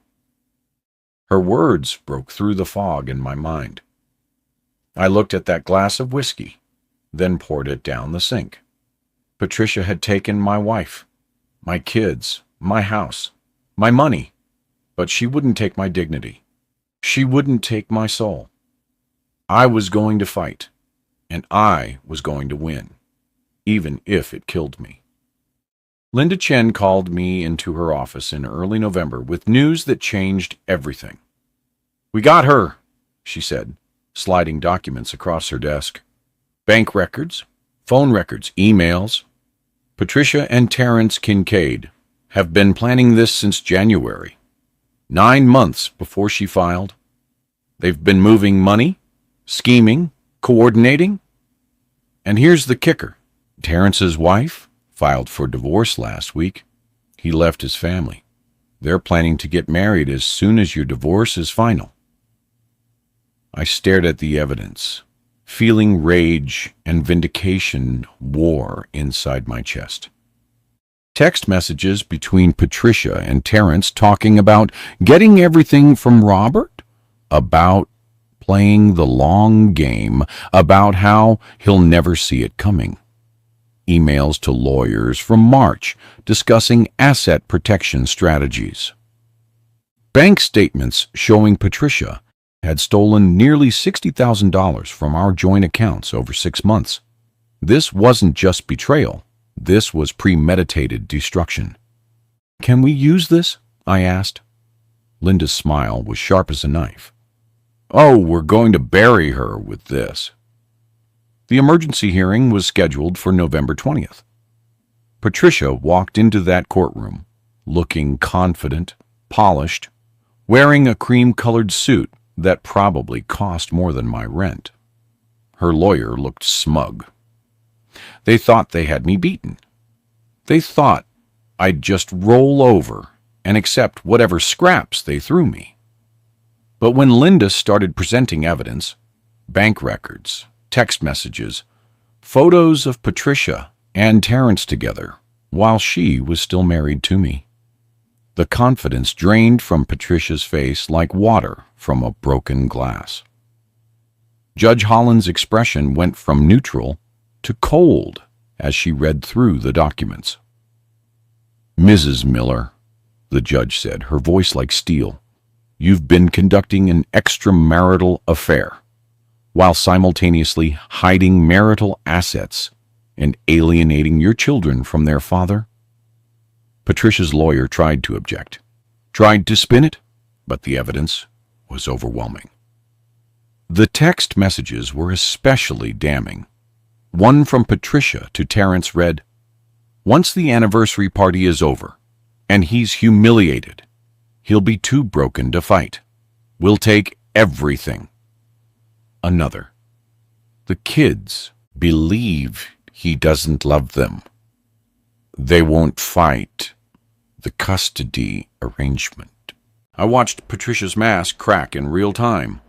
Her words broke through the fog in my mind. I looked at that glass of whiskey, then poured it down the sink. Patricia had taken my wife, my kids, my house, my money, but she wouldn't take my dignity. She wouldn't take my soul. I was going to fight, and I was going to win, even if it killed me. Linda Chen called me into her office in early November with news that changed everything. "We got her," she said, sliding documents across her desk. "Bank records, phone records, emails. Patricia and Terrence Kincaid have been planning this since January, 9 months before she filed. They've been moving money, scheming, coordinating. And here's the kicker. Terrence's wife filed for divorce last week. He left his family. They're planning to get married as soon as your divorce is final." I stared at the evidence, feeling rage and vindication war inside my chest. Text messages between Patricia and Terrence talking about getting everything from Robert, about playing the long game, about how he'll never see it coming. Emails to lawyers from March discussing asset protection strategies. Bank statements showing Patricia had stolen nearly $60,000 from our joint accounts over 6 months. This wasn't just betrayal. This was premeditated destruction. "Can we use this?" I asked. Linda's smile was sharp as a knife. "Oh, we're going to bury her with this." The emergency hearing was scheduled for November 20th. Patricia walked into that courtroom, looking confident, polished, wearing a cream-colored suit that probably cost more than my rent. Her lawyer looked smug. They thought they had me beaten. They thought I'd just roll over and accept whatever scraps they threw me. But when Linda started presenting evidence, bank records, text messages, photos of Patricia and Terrence together while she was still married to me, the confidence drained from Patricia's face like water from a broken glass. Judge Holland's expression went from neutral to cold as she read through the documents. "Mrs. Miller," the judge said, her voice like steel, "you've been conducting an extramarital affair while simultaneously hiding marital assets and alienating your children from their father." Patricia's lawyer tried to object, tried to spin it, but the evidence was overwhelming. The text messages were especially damning. One from Patricia to Terrence read, "Once the anniversary party is over, and he's humiliated, he'll be too broken to fight. We'll take everything." Another, "The kids believe he doesn't love them. They won't fight the custody arrangement." I watched Patricia's mask crack in real time.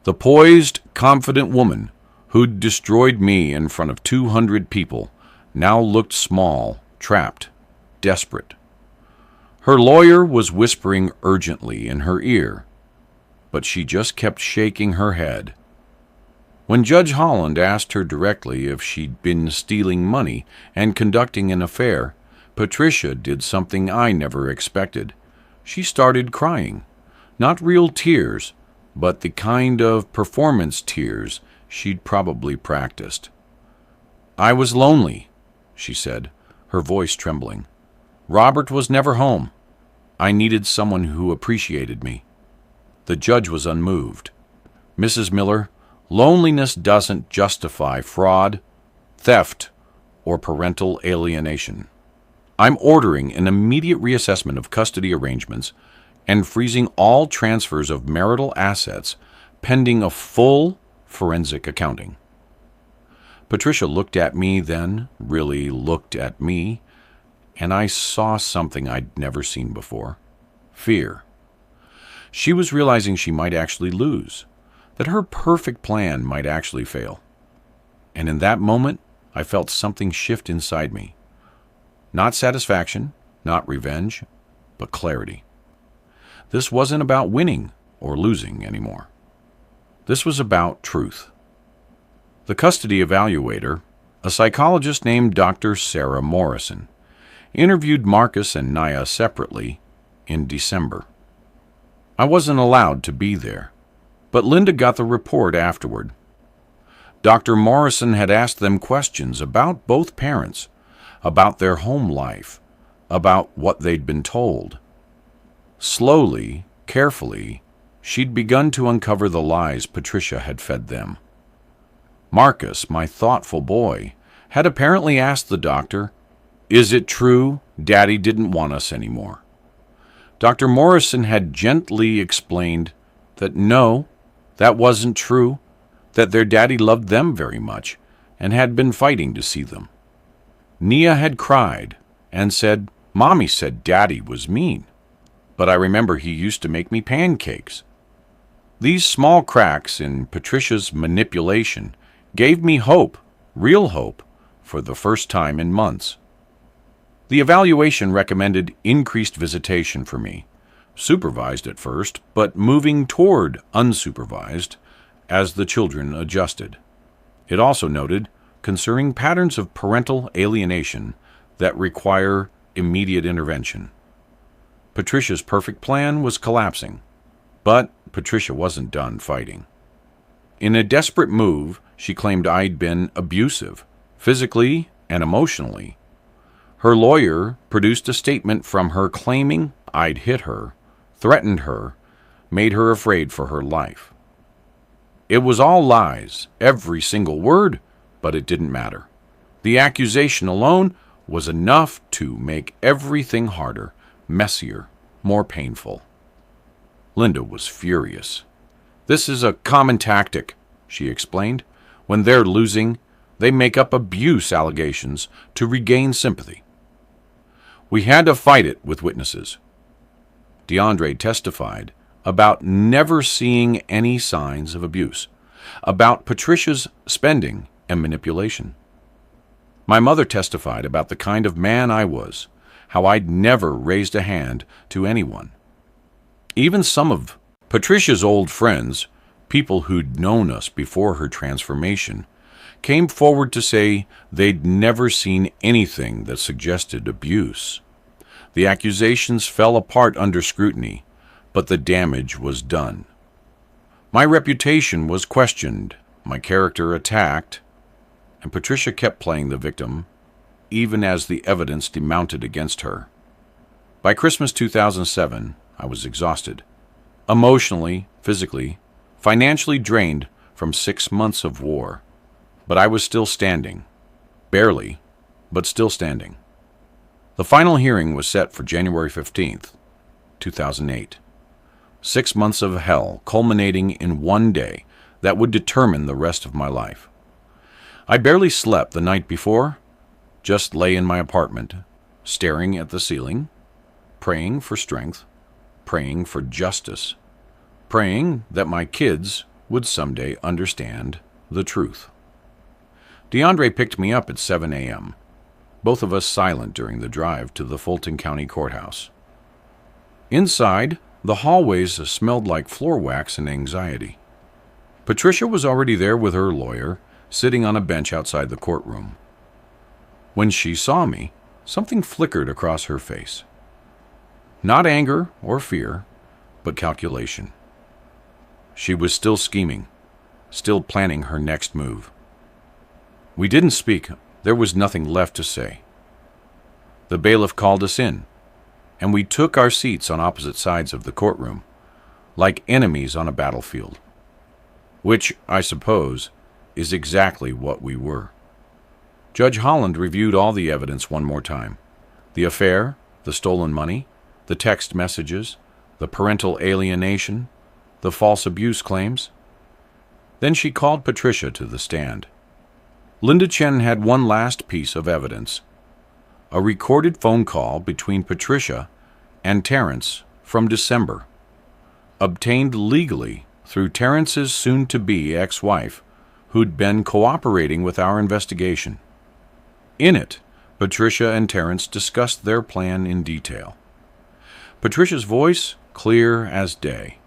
The poised, confident woman who'd destroyed me in front of 200 people now looked small, trapped, desperate. Her lawyer was whispering urgently in her ear, but she just kept shaking her head. When Judge Holland asked her directly if she'd been stealing money and conducting an affair, Patricia did something I never expected. She started crying. Not real tears, but the kind of performance tears she'd probably practiced. "I was lonely," she said, her voice trembling. "Robert was never home. I needed someone who appreciated me." The judge was unmoved. "Mrs. Miller, loneliness doesn't justify fraud, theft, or parental alienation. I'm ordering an immediate reassessment of custody arrangements and freezing all transfers of marital assets pending a full forensic accounting." Patricia looked at me then, really looked at me, and I saw something I'd never seen before. Fear. She was realizing she might actually lose, that her perfect plan might actually fail. And in that moment, I felt something shift inside me. Not satisfaction, not revenge, but clarity. This wasn't about winning or losing anymore. This was about truth. The custody evaluator, a psychologist named Dr. Sarah Morrison, interviewed Marcus and Naya separately in December. I wasn't allowed to be there, but Linda got the report afterward. Dr. Morrison had asked them questions about both parents, about their home life, about what they'd been told. Slowly, carefully, she'd begun to uncover the lies Patricia had fed them. Marcus, my thoughtful boy, had apparently asked the doctor, "Is it true Daddy didn't want us anymore?" Dr. Morrison had gently explained that no, that wasn't true, that their daddy loved them very much and had been fighting to see them. Nia had cried and said, "Mommy said Daddy was mean." but I remember he used to make me pancakes. These small cracks in Patricia's manipulation gave me hope, real hope, for the first time in months. The evaluation recommended increased visitation for me, supervised at first, but moving toward unsupervised as the children adjusted. It also noted concerning patterns of parental alienation that require immediate intervention. Patricia's perfect plan was collapsing, but Patricia wasn't done fighting. In a desperate move, she claimed I'd been abusive, physically and emotionally. Her lawyer produced a statement from her claiming I'd hit her, threatened her, made her afraid for her life. It was all lies, every single word, but it didn't matter. The accusation alone was enough to make everything harder, messier, more painful. Linda was furious. "This is a common tactic," she explained. "When they're losing, they make up abuse allegations to regain sympathy." We had to fight it with witnesses. DeAndre testified about never seeing any signs of abuse, about Patricia's spending and manipulation. My mother testified about the kind of man I was, how I'd never raised a hand to anyone. Even some of Patricia's old friends, people who'd known us before her transformation, came forward to say they'd never seen anything that suggested abuse. The accusations fell apart under scrutiny, but the damage was done. My reputation was questioned, my character attacked, and Patricia kept playing the victim, even as the evidence demounted against her. By Christmas 2007, I was exhausted, emotionally, physically, financially drained from 6 months of war. But I was still standing. Barely, but still standing. The final hearing was set for January 15th, 2008. 6 months of hell culminating in one day that would determine the rest of my life. I barely slept the night before, just lay in my apartment, staring at the ceiling, praying for strength, praying for justice, praying that my kids would someday understand the truth. DeAndre picked me up at 7 a.m., both of us silent during the drive to the Fulton County Courthouse. Inside, the hallways smelled like floor wax and anxiety. Patricia was already there with her lawyer, sitting on a bench outside the courtroom. When she saw me, something flickered across her face. Not anger or fear, but calculation. She was still scheming, still planning her next move. We didn't speak. There was nothing left to say. The bailiff called us in, and we took our seats on opposite sides of the courtroom, like enemies on a battlefield, which, I suppose, is exactly what we were. Judge Holland reviewed all the evidence one more time. The affair, the stolen money, the text messages, the parental alienation, the false abuse claims. Then she called Patricia to the stand. Linda Chen had one last piece of evidence, a recorded phone call between Patricia and Terrence from December, obtained legally through Terrence's soon-to-be ex-wife, who'd been cooperating with our investigation. In it, Patricia and Terrence discussed their plan in detail. Patricia's voice clear as day.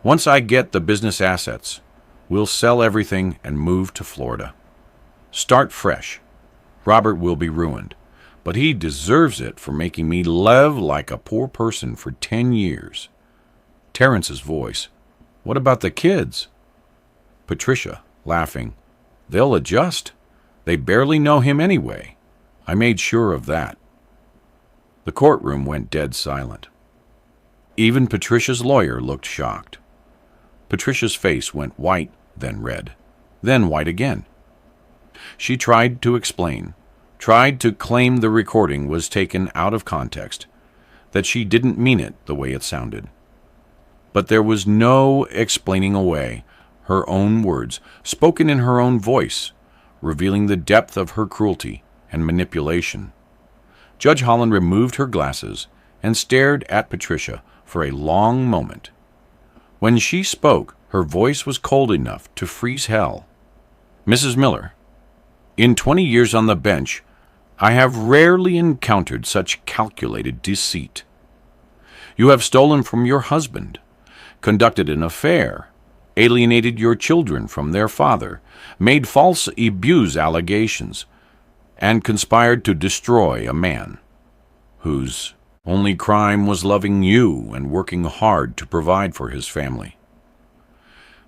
"Once I get the business assets, we'll sell everything and move to Florida. Start fresh. Robert will be ruined, but he deserves it for making me live like a poor person for 10 years. Terrence's voice. "What about the kids?" Patricia, laughing. "They'll adjust. They barely know him anyway. I made sure of that." The courtroom went dead silent. Even Patricia's lawyer looked shocked. Patricia's face went white, then red, then white again. She tried to explain, tried to claim the recording was taken out of context, that she didn't mean it the way it sounded. But there was no explaining away her own words, spoken in her own voice, revealing the depth of her cruelty and manipulation. Judge Holland removed her glasses and stared at Patricia for a long moment. When she spoke, her voice was cold enough to freeze hell. "Mrs. Miller, in 20 years on the bench, I have rarely encountered such calculated deceit. You have stolen from your husband, conducted an affair, alienated your children from their father, made false abuse allegations, and conspired to destroy a man whose only crime was loving you and working hard to provide for his family."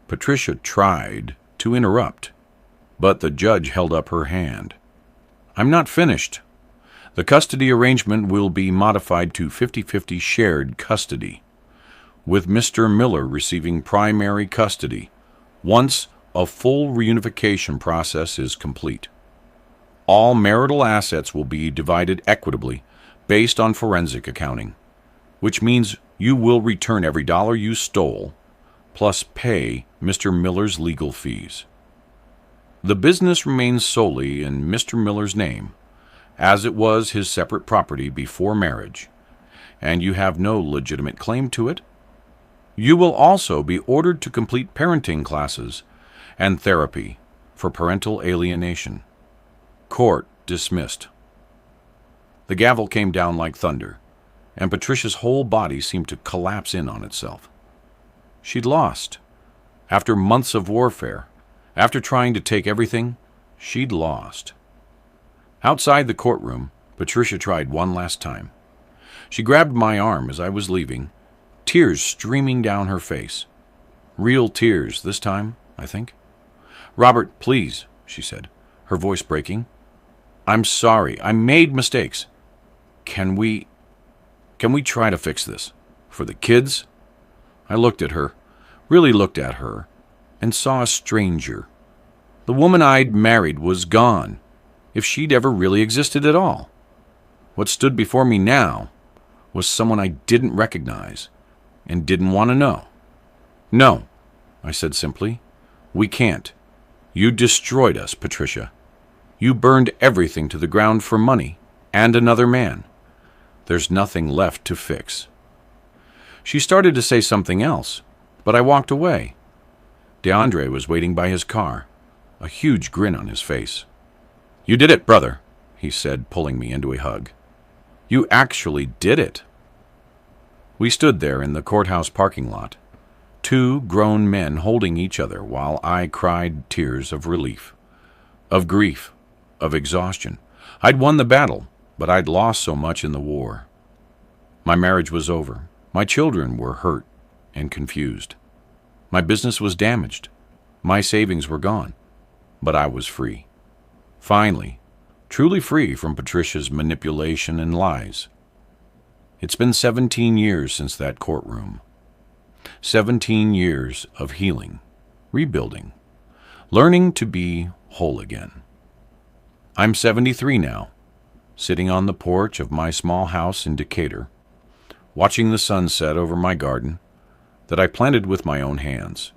Patricia tried to interrupt, but the judge held up her hand. "I'm not finished. The custody arrangement will be modified to 50-50 shared custody, with Mr. Miller receiving primary custody once a full reunification process is complete. All marital assets will be divided equitably based on forensic accounting, which means you will return every dollar you stole, plus pay Mr. Miller's legal fees. The business remains solely in Mr. Miller's name, as it was his separate property before marriage, and you have no legitimate claim to it. You will also be ordered to complete parenting classes and therapy for parental alienation. Court dismissed." The gavel came down like thunder, and Patricia's whole body seemed to collapse in on itself. She'd lost. After months of warfare, after trying to take everything, she'd lost. Outside the courtroom, Patricia tried one last time. She grabbed my arm as I was leaving, tears streaming down her face. Real tears this time, I think. "Robert, please," she said, her voice breaking. "I'm sorry. I made mistakes. Can we try to fix this? For the kids?" I looked at her, really looked at her, and saw a stranger. The woman I'd married was gone, if she'd ever really existed at all. What stood before me now was someone I didn't recognize and didn't want to know. "No," I said simply. "We can't. You destroyed us, Patricia. You burned everything to the ground for money and another man. There's nothing left to fix." She started to say something else, but I walked away. DeAndre was waiting by his car, a huge grin on his face. "You did it, brother," he said, pulling me into a hug. "You actually did it." We stood there in the courthouse parking lot, two grown men holding each other while I cried tears of relief, of grief, of exhaustion. I'd won the battle, but I'd lost so much in the war. My marriage was over. My children were hurt and confused. My business was damaged. My savings were gone. But I was free. Finally, truly free from Patricia's manipulation and lies. It's been 17 years since that courtroom. 17 years of healing, rebuilding, learning to be whole again. I'm 73 now, sitting on the porch of my small house in Decatur, watching the sun set over my garden that I planted with my own hands.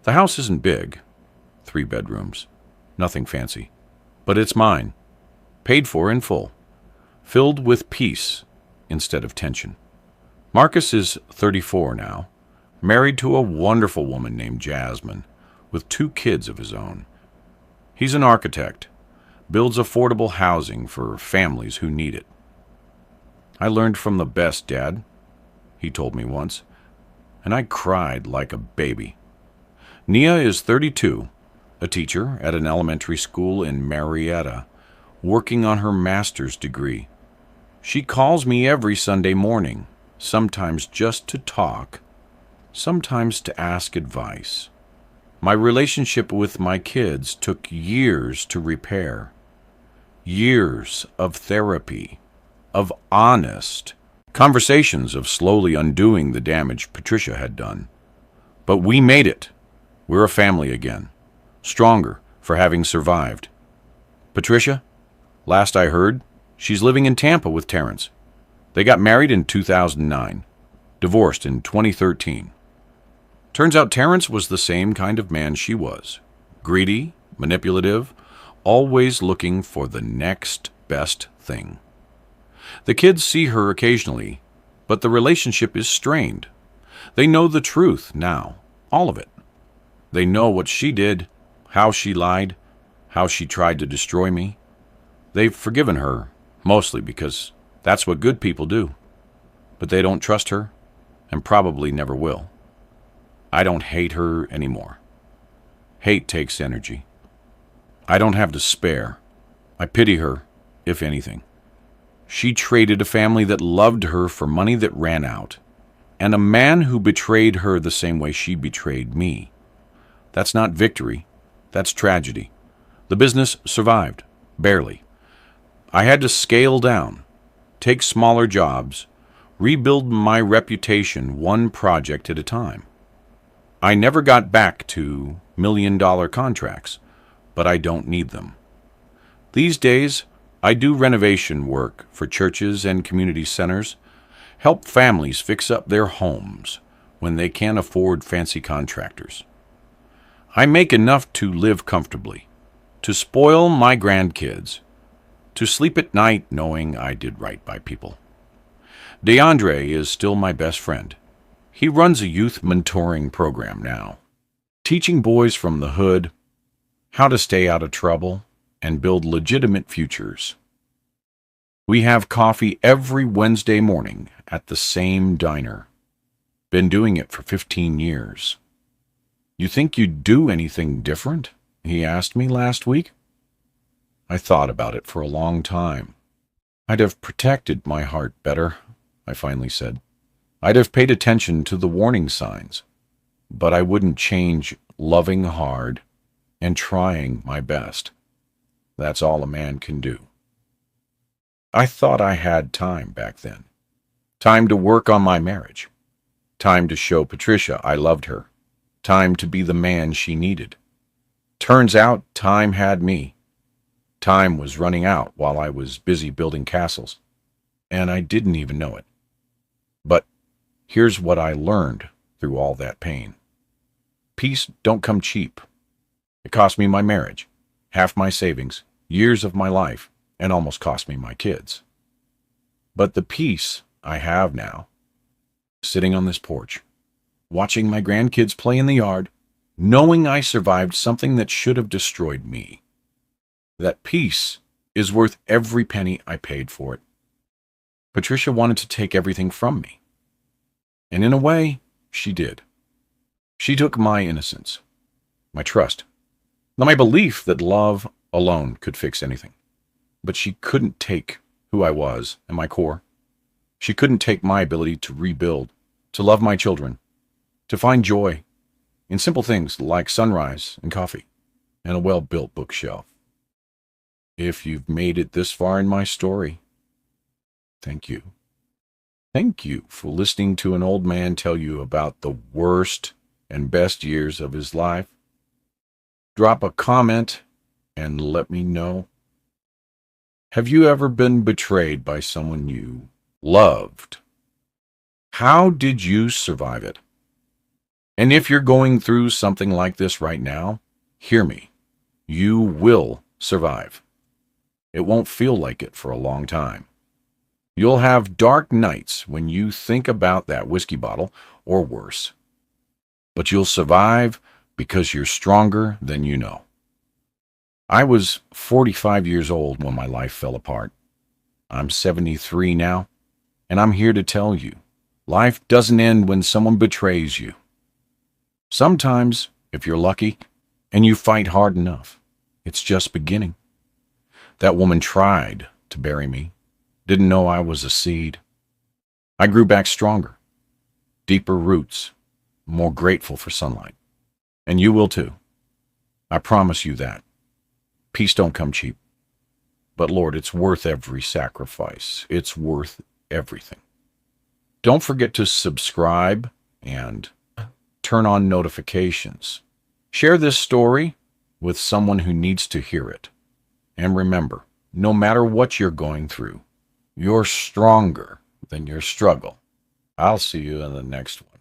The house isn't big, 3 bedrooms, nothing fancy, but it's mine, paid for in full, filled with peace instead of tension. Marcus is 34 now, married to a wonderful woman named Jasmine, with 2 kids of his own. He's an architect, builds affordable housing for families who need it. "I learned from the best, Dad," he told me once, and I cried like a baby. Nia is 32, a teacher at an elementary school in Marietta, working on her master's degree. She calls me every Sunday morning, sometimes just to talk, sometimes to ask advice. My relationship with my kids took years to repair. Years of therapy, of honest conversations, of slowly undoing the damage Patricia had done. But we made it. We're a family again, stronger for having survived. Patricia, last I heard, she's living in Tampa with Terrence. They got married in 2009, divorced in 2013. Turns out Terrence was the same kind of man she was. Greedy, manipulative, always looking for the next best thing. The kids see her occasionally, but the relationship is strained. They know the truth now, all of it. They know what she did, how she lied, how she tried to destroy me. They've forgiven her, mostly because that's what good people do. But they don't trust her, and probably never will. I don't hate her anymore. Hate takes energy. I don't have to spare. I pity her, if anything. She traded a family that loved her for money that ran out, and a man who betrayed her the same way she betrayed me. That's not victory. That's tragedy. The business survived, barely. I had to scale down, take smaller jobs, rebuild my reputation one project at a time. I never got back to million-dollar contracts, but I don't need them. These days, I do renovation work for churches and community centers, help families fix up their homes when they can't afford fancy contractors. I make enough to live comfortably, to spoil my grandkids, to sleep at night knowing I did right by people. DeAndre is still my best friend. He runs a youth mentoring program now, teaching boys from the hood how to stay out of trouble and build legitimate futures. We have coffee every Wednesday morning at the same diner. Been doing it for 15 years. You think you'd do anything different? He asked me last week. I thought about it for a long time. I'd have protected my heart better, I finally said. I'd have paid attention to the warning signs, but I wouldn't change loving hard and trying my best. That's all a man can do. I thought I had time back then. Time to work on my marriage. Time to show Patricia I loved her. Time to be the man she needed. Turns out time had me. Time was running out while I was busy building castles, and I didn't even know it. But here's what I learned through all that pain. Peace don't come cheap. It cost me my marriage, half my savings, years of my life, and almost cost me my kids. But the peace I have now, sitting on this porch, watching my grandkids play in the yard, knowing I survived something that should have destroyed me, that peace is worth every penny I paid for it. Patricia wanted to take everything from me. And in a way, she did. She took my innocence, my trust, my belief that love alone could fix anything. But she couldn't take who I was and my core. She couldn't take my ability to rebuild, to love my children, to find joy in simple things like sunrise and coffee and a well-built bookshelf. If you've made it this far in my story, thank you. Thank you for listening to an old man tell you about the worst and best years of his life. Drop a comment and let me know. Have you ever been betrayed by someone you loved? How did you survive it? And if you're going through something like this right now, hear me. You will survive. It won't feel like it for a long time. You'll have dark nights when you think about that whiskey bottle, or worse. But you'll survive because you're stronger than you know. I was 45 years old when my life fell apart. I'm 73 now, and I'm here to tell you, life doesn't end when someone betrays you. Sometimes, if you're lucky, and you fight hard enough, it's just beginning. That woman tried to bury me, didn't know I was a seed. I grew back stronger, deeper roots, more grateful for sunlight. And you will too. I promise you that. Peace don't come cheap. But Lord, it's worth every sacrifice. It's worth everything. Don't forget to subscribe and turn on notifications. Share this story with someone who needs to hear it. And remember, no matter what you're going through, you're stronger than your struggle. I'll see you in the next one.